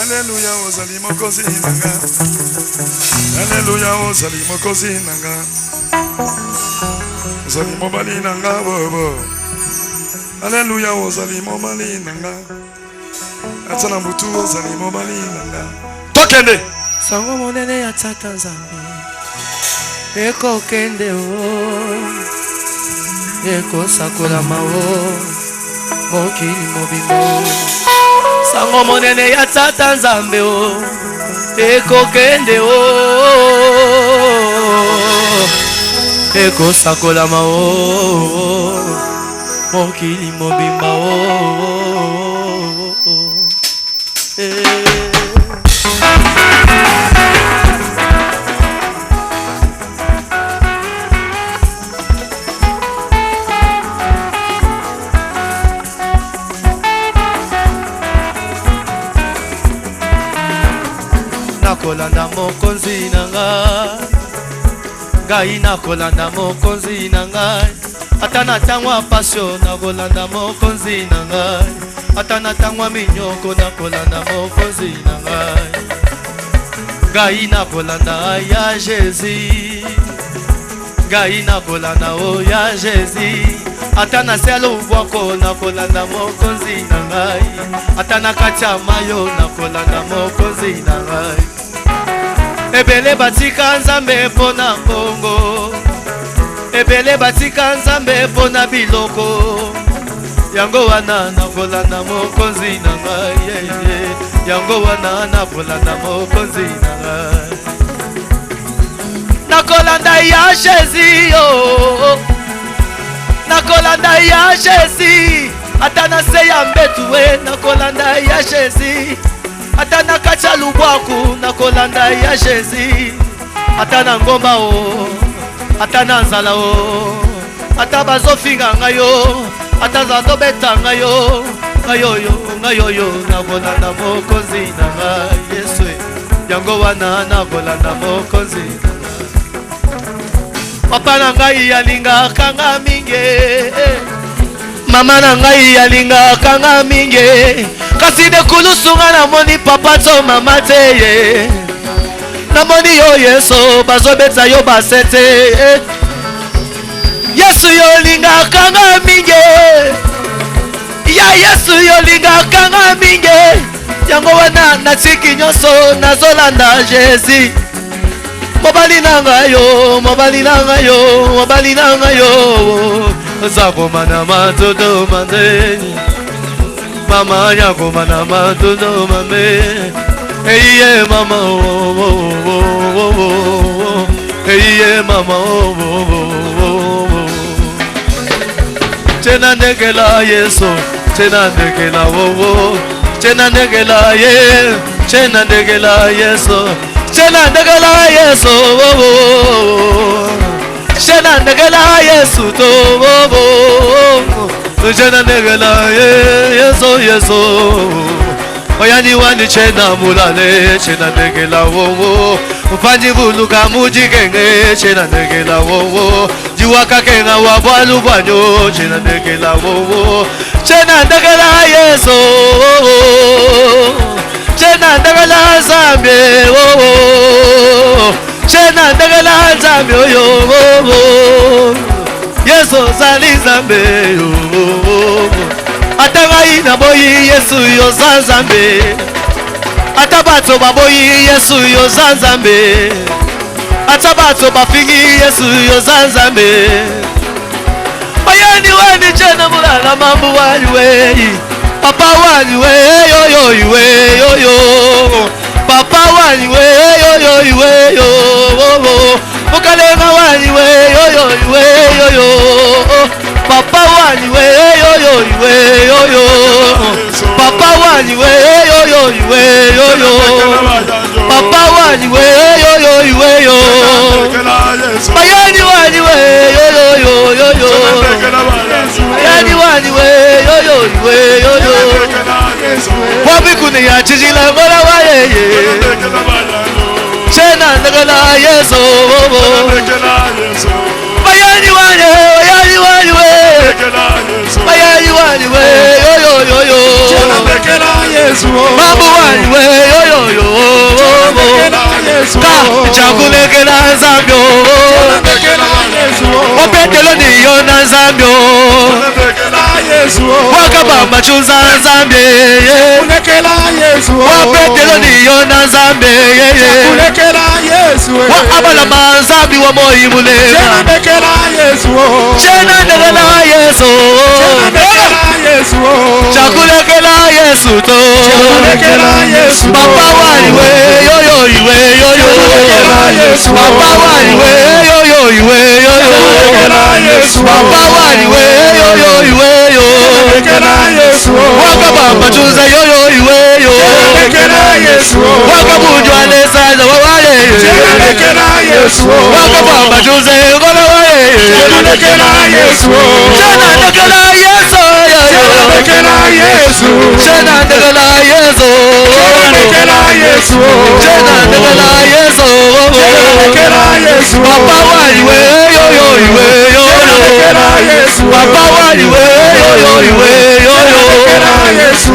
Alléluia, ozali mokozi nanga. Alléluia, ozali mokozi nanga. Ozali mobali nanga bobo. Alléluia, ozali mobali nanga. Atana mutu ozali mobali nanga. Tokende. Sango monene ya tata nzambe. Eko kende o. Eko sakola mawo. mokili mobimba sango monene ya tata nzambe o ekokende o ekosakolama o mokili mobimba o nakolanda mokonzi na ngai ngai nakolanda mokonzi na ngai ata na ntango ya pasio nakolanda mokonzi na ngai ata na ntango ya minyoko nakolanda mokonzi na ngai ngai nakolanda ya Jésus ngai nakolanda o ya Jésus ata na se ya lobwako nakolanda mokonzi na ngai ata na kati ya mayo nakolanda mokonzi na ngai ebele batika nzambe mpona mbongo ebele batika nzambe mpona biloko yango wana nakolanda mokonzi na ngai yango wana nakolanda mokonzi na ngai nakolanda ya Jésus yo nakolanda ya Jésus ata na se ya mbetu we nakolanda ya Jésus ata na kati ya lubwaku nakolanda ya Jésus ata na ngomba o ata na nzala o ata bazofinga ngai yo ata bazobeta ngai yo ngayoyo nakolanda mokonzi na ngai Yesu yango wana nakolanda mokonzi na ngai papa na ngai alingaka nga mingi mama na ngai alingaka nga mingi kasi dekulusunga namoni papa to mama te ye namoni yo Yesu bazobeta yo basete Yesu yo lingaka nga mingi ya Yesu yo lingaka nga mingi yango wana natiki nyonso nazolanda Jésus mobali na ngayo mobali na ngayo mobali na ngayo zakoma na matoto mandeni mama yakoma na matoto mame eye mama eye mama tena negela Yesu tena negela wo tena negela ye tena negela Yesu tena negela Yesu tena negela Yesu to tena negela Yesu oyani wani chena mulale chena negela wo upanji buluka mujikenge chena negela wo jiwaka kenga wabwalu bwanyo chena negela wo chena negela Yesu chena negela Zambe wo chena negela Zambe yo Yesu zali Zambe yo atangai na boyi Yesu yo Zambe atabato baboyi Yesu yo Zambe atabato bafingi Yesu yo Zambe oyani wani chena mulala mambu wani we papa wani we yo papa wani we yo mukalema wani we yo papa wani we yo papa wani we yo papa wani we yo bayani wani we yo bayani wani we yo wapi kuni ya chijila ngola wa yeye chena ndagala Yesu bayani wani we bayani wani we yo babu wani we yo ka chakulekela Nzambyo opetelo niyo na Nzambyo wakabamba chuza nzambe wapetelo niyo na nzambe wa abalama nzambi wa moyi mulema chena ndegela yesu chakulekela yesu to papa waliwe yoyo iwe yoyo papa waliwe yoyo iwe yoyo papa waliwe yoyo iwe yo wakabamba chuza yoyo iwe yo wakabujwa nesaza wawale wakabamba chuza ngola wale chena ndegela yesu chena ndegela yesu papa waliwe yoyo iwe yo papa waliwe yoyo iwe yo papa waliwe yoyo iwe yo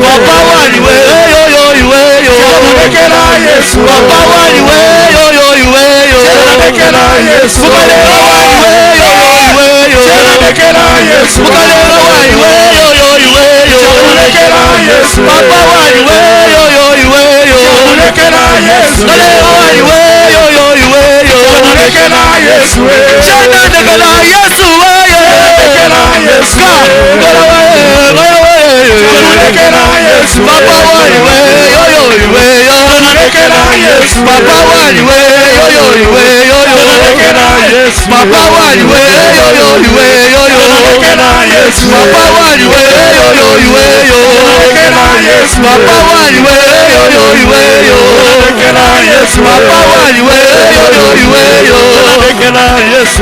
papa waliwe yoyo iwe yo mukalero waliwe yoyo iwe yo mukalero waliwe yoyo iwe yo papa waliwe yoyo iwe yo mukalero waliwe yoyo iwe yo chana ndegela yesu weye papa waliwe yoyo iwe yo papa waliwe yoyo iwe yo papa waliwe yoyo iwe yo papa waliwe yoyo iwe yo papa waliwe yoyo iwe yo papa waliwe yoyo iwe yo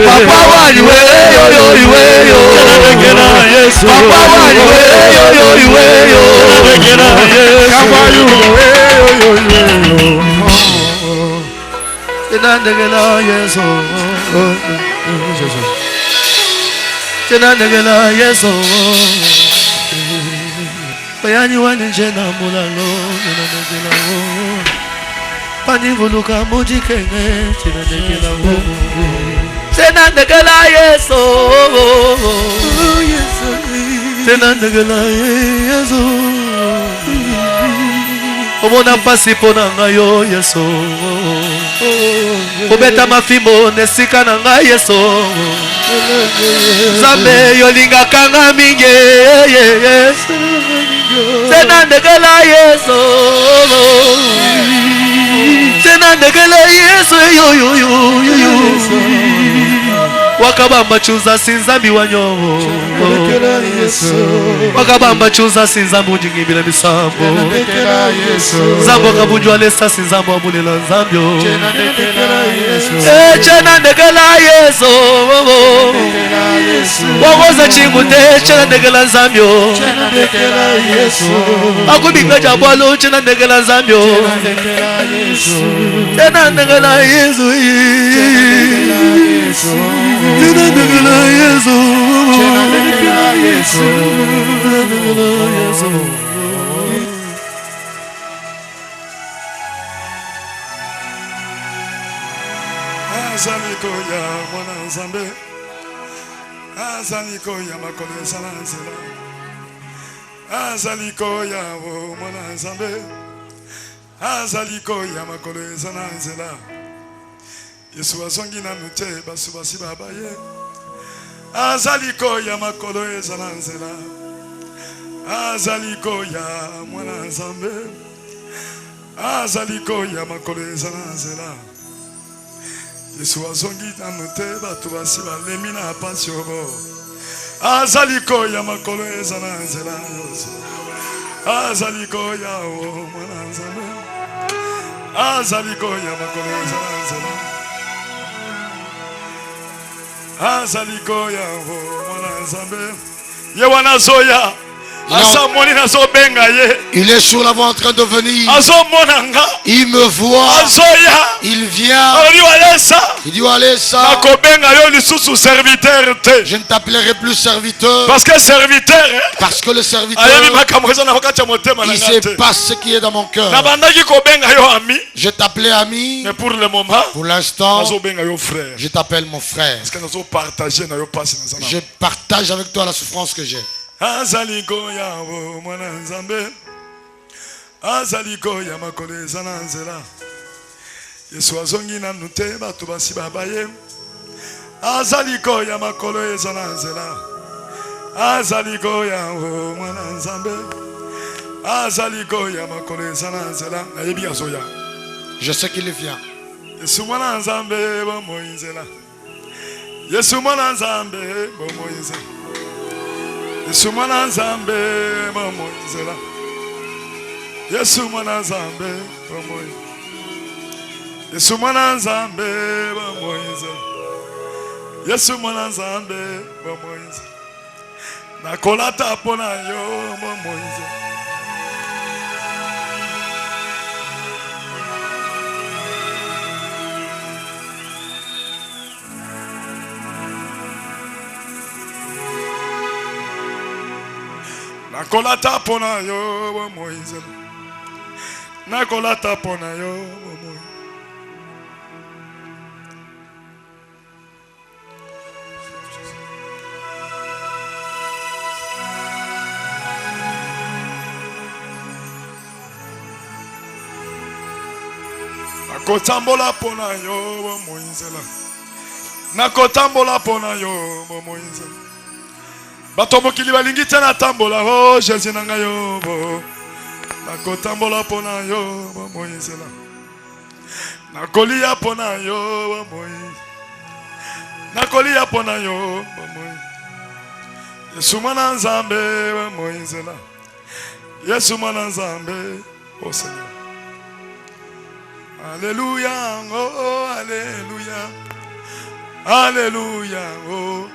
papa waliwe yoyo iwe yo papa waliwe yoyo iwe yo Chenandegela yeso Chenandegela yeso Bayani wani jena mulalo Chenandegela Pani voluka mujikenge Chenandegela Chenandegela yeso Chenandegela yeso Omona pasi pona ngayo yeso Obeta mafimbo nesika na nga yeso Zambe yolinga kanga minge Tena ndegela yeso Tena ndegela yeso yo yo yo yo Wakabamba chuza sinzambi wanyo Wakabamba chuza sinzambi ujingibila misambo Zambo kabujwa lesa sinzambo amulela nzambyo Chena ndegela yeso Wagoza chingute chena ndegela nzambyo Akubinga jabwalo chena ndegela nzambyo Chena ndegela yeso Chena ndegela yeso Azaliko ya mwana nzambe Azaliko ya makolo esala nzela Azaliko ya mwana nzambe Azaliko ya makolo esala nzela Yesu azongi nanu te basu basi babaye Azaliko ya makolo esala nzela Azaliko ya mwana nzambe Azaliko ya makolo esala nzela Yesu azongi nanu te batu basi balemi na pasi obo Azaliko ya makolo esala nzela Azaliko ya mwana nzambe Azaliko ya makolo esala nzela Azaliko ya mwana nzambe Ye wana zoya Il est sur la voie en train de venir. Il me voit. Il vient. Il dit allez ça. Je ne t'appellerai plus serviteur. Parce que serviteur. Parce que le serviteur. Il sait pas ce qui est dans mon cœur. Je t'appelais ami. Mais pour le moment. Pour l'instant. Je t'appelle mon frère. Je partage avec toi la souffrance que j'ai. azaliko ya mwana nzambe azaliko ya makolo eza na nzela Yesu azongi nanu te bato basi babaye azaliko ya makolo eza na nzela azaliko ya mwana nzambe azaliko ya makolo eza na nzela nayebi azoya. Je sais qu'il vient. Yesu mwana nzambe bomo nzela Yesu mwana nzambe bomo nzela Yesu mwana nzambe bomo nzela Yesu mwana nzambe bomo Yesu mwana nzambe bomo nzela Yesu mwana nzambe bomo nzela nakolata pona yo bomo nzela nakolata pona yo Moïse nakolata pona yo Moïse nakotambola pona yo Moïse nakotambola pona yo Moïse bato mokili balingi te na tambola oh Jésus na ngai yo bo nakotambola pona yo bo Moïse la nakolia pona yo bo Moïse nakolia pona yo bo Moïse Yesu mwana nzambe bo Moïse la Yesu mwana nzambe oh Seigneur Alléluia oh alléluia alléluia oh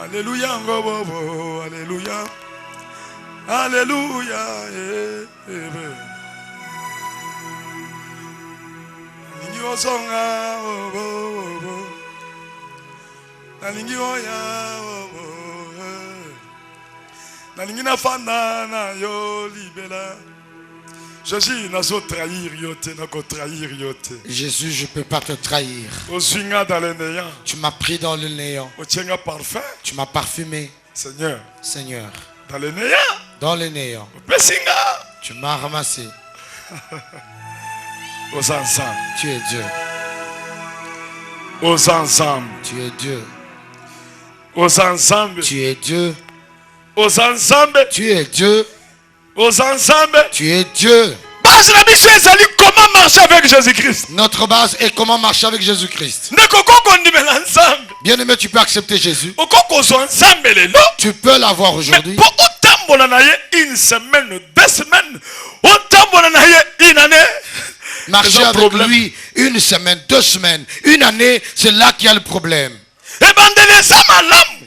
Alléluia, oh, alléluia, alléluia, Nalingi osonga, oh, nalingi oya, oh, nalingi na fanda na yo libela. Jésus, nazo trahir yote, nako trahir yote. Jésus, je peux pas te trahir. Tu m'as pris dans le néant. Tu m'as parfumé. Seigneur. Seigneur. Dans le néant. Dans le néant. Tu m'as ramassé. Aux ensemble. Tu es Dieu. Aux ensemble. Tu es Dieu. Aux ensemble. Tu es Dieu. Aux ensemble. Tu es Dieu. Aux ensemble. Tu es Dieu. Comment marcher avec Jésus-Christ? Notre base est comment marcher avec Jésus-Christ. Bien-aimé, tu peux accepter Jésus. Tu peux l'avoir aujourd'hui. Une semaine, 2 semaines, une année. Marcher avec lui 1 semaine, 2 semaines, 1 année, c'est là qu'il y a le problème.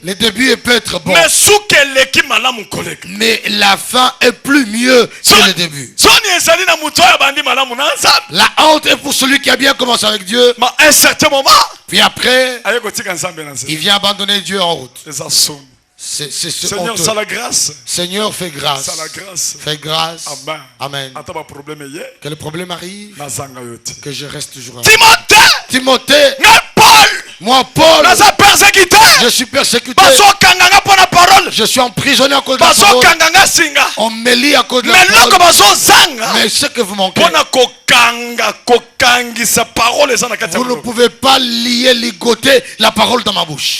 Le début peut être bon. Mais la fin est plus mieux que le début. La honte est pour celui qui a bien commencé avec Dieu. À un certain moment, puis après, il vient abandonner Dieu en route. C'est Seigneur, ça la grâce. Seigneur, fais grâce. Ça la grâce. Fais grâce. Amen. Que le problème arrive. Que je reste toujours. Timothée. Moi, Paul, je suis persécuté. Je suis emprisonné à cause de la parole. On me lie à cause de la parole. Mais ce que vous manquez, vous ne pouvez pas lier, ligoter la parole dans ma bouche.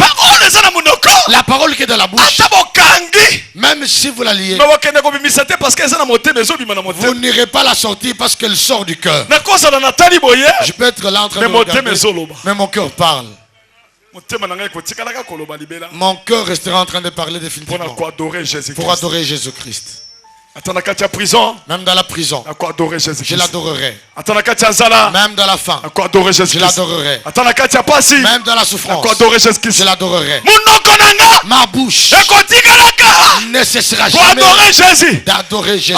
La parole qui est dans la bouche, même si vous la liez, vous n'irez pas la sortir parce qu'elle sort du cœur. Je peux être là en train de regarder, mais mon cœur parle. Mon cœur restera en train de parler définitivement pour adorer Jésus-Christ. Même dans la prison, je l'adorerai. Même dans la faim, je l'adorerai. Même dans la souffrance, je l'adorerai. Ma bouche ne cessera jamais d'adorer Jésus.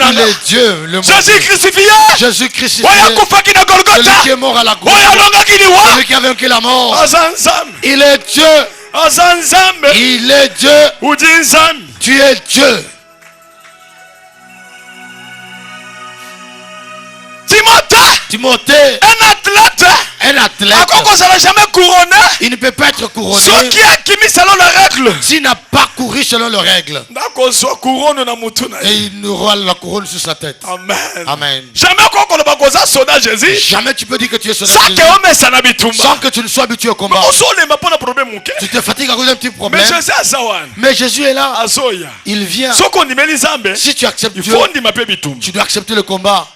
Il est Dieu, le monde. Jésus crucifié, celui qui est mort à la croix, celui qui a vaincu la mort. Il est Dieu. Il est Dieu. Tu es Dieu. Timothée, un athlète, jamais couronné. Il ne peut pas être couronné. Ceux qui selon les règles. S'il n'a pas couru selon les règles. Et il aura la couronne sur sa tête. Amen. Amen. Jamais tu peux dire que tu es soldat Jésus sans que tu ne sois habitué au combat. Tu te fatigues à cause d'un petit problème. Mais Jésus est là. Il vient. Si tu acceptes Dieu, tu dois accepter le combat.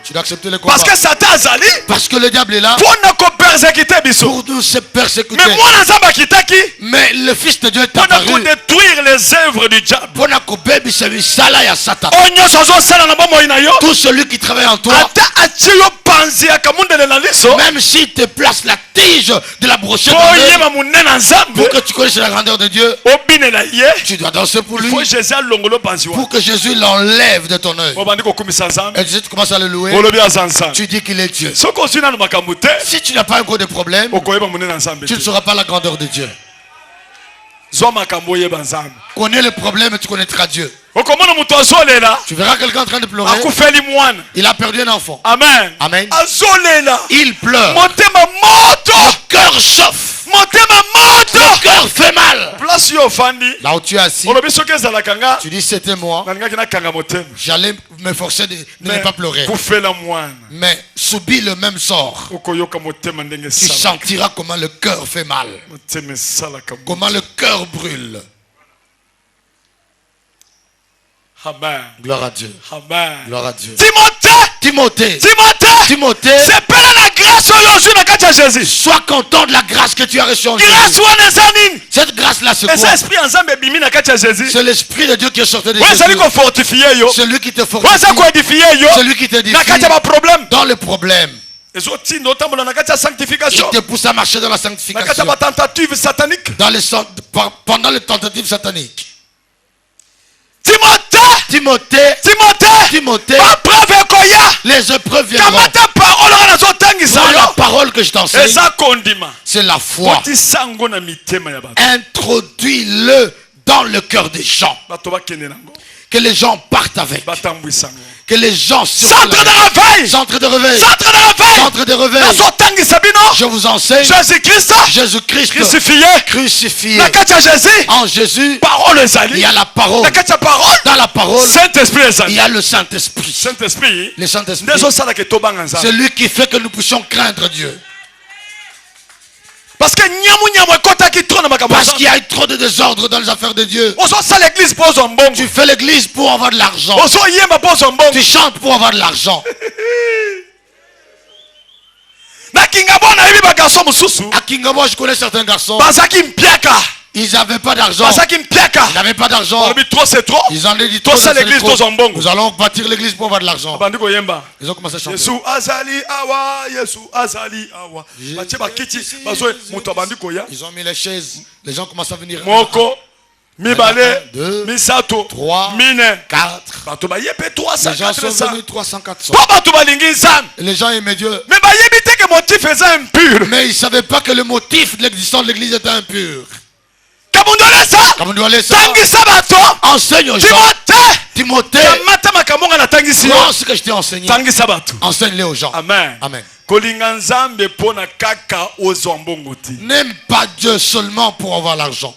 Tu dois accepter le combat. Parce que Satan azali. Parce que le diable est là. Pour nous se persécuter. Mais le Fils de Dieu est apparu. Pour détruire les œuvres du diable. Tout celui qui travaille en toi. Même s'il te place la tige de la brochette pour que tu connaisses la grandeur de Dieu, tu dois danser pour lui. Pour que Jésus l'enlève de ton œil. Et tu commences à le louer. Tu dis qu'il est Dieu. Si tu n'as pas un gros de problème, tu ne sauras pas la grandeur de Dieu. Connais le problème et tu connaîtras Dieu. Tu verras quelqu'un en train de pleurer. Il a perdu un enfant. Amen. Amen. Il pleure. Le cœur chauffe. Le cœur fait mal. Là où tu es assis, tu dis c'était moi. J'allais me forcer de ne pas pleurer. Mais subis le même sort. Tu sentiras comment le cœur fait mal. Comment le cœur brûle. Amen. Gloire à Dieu. Amen. Gloire à Dieu. Timothée. C'est pas la grâce aujourd'hui dans le Jésus. Sois content de la grâce que tu as reçue en Jésus. Cette grâce-là, c'est quoi? C'est l'esprit de Dieu qui est sorti de Jésus. Celui qui te fortifie. Celui qui te édifie. Dans le problème. Il te pousse à marcher dans la sanctification. Pendant les tentatives sataniques. Timothée. Les épreuves viendront. La parole que je t'enseigne, c'est la foi. Introduis-le dans le cœur des gens. Que les gens partent avec. Que les gens Centre de réveil. Centre de réveil. Centre de réveil. Je vous enseigne. Jésus-Christ. Crucifié. En Jésus. Il y a la parole. Dans la parole. Il y a le Saint-Esprit. Le Saint-Esprit. C'est lui qui fait que nous puissions craindre Dieu. Parce qu'il y a trop de désordre dans les affaires de Dieu. Tu fais l'église pour avoir de l'argent. Tu chantes pour avoir de l'argent. À Kingabo, je connais certains garçons. Ils n'avaient pas d'argent. Ils n'avaient pas d'argent. Ils en ont dit trop. Nous allons bâtir l'église pour avoir de l'argent. Ils ont commencé à chanter. Ils ont mis les chaises. Les gens commencent à venir. Mibale, 2, Misato, 3, Mine, 4. Les gens sont venus 300, 400. Les gens aimaient Dieu. Mais ils ne savaient pas que le motif de l'existence de l'église était impur. Enseigne aux gens. Timothée, prends ce que je t'ai enseigné. Enseigne-les aux gens. Amen. Amen. N'aime N'aime pas Dieu seulement pour avoir l'argent.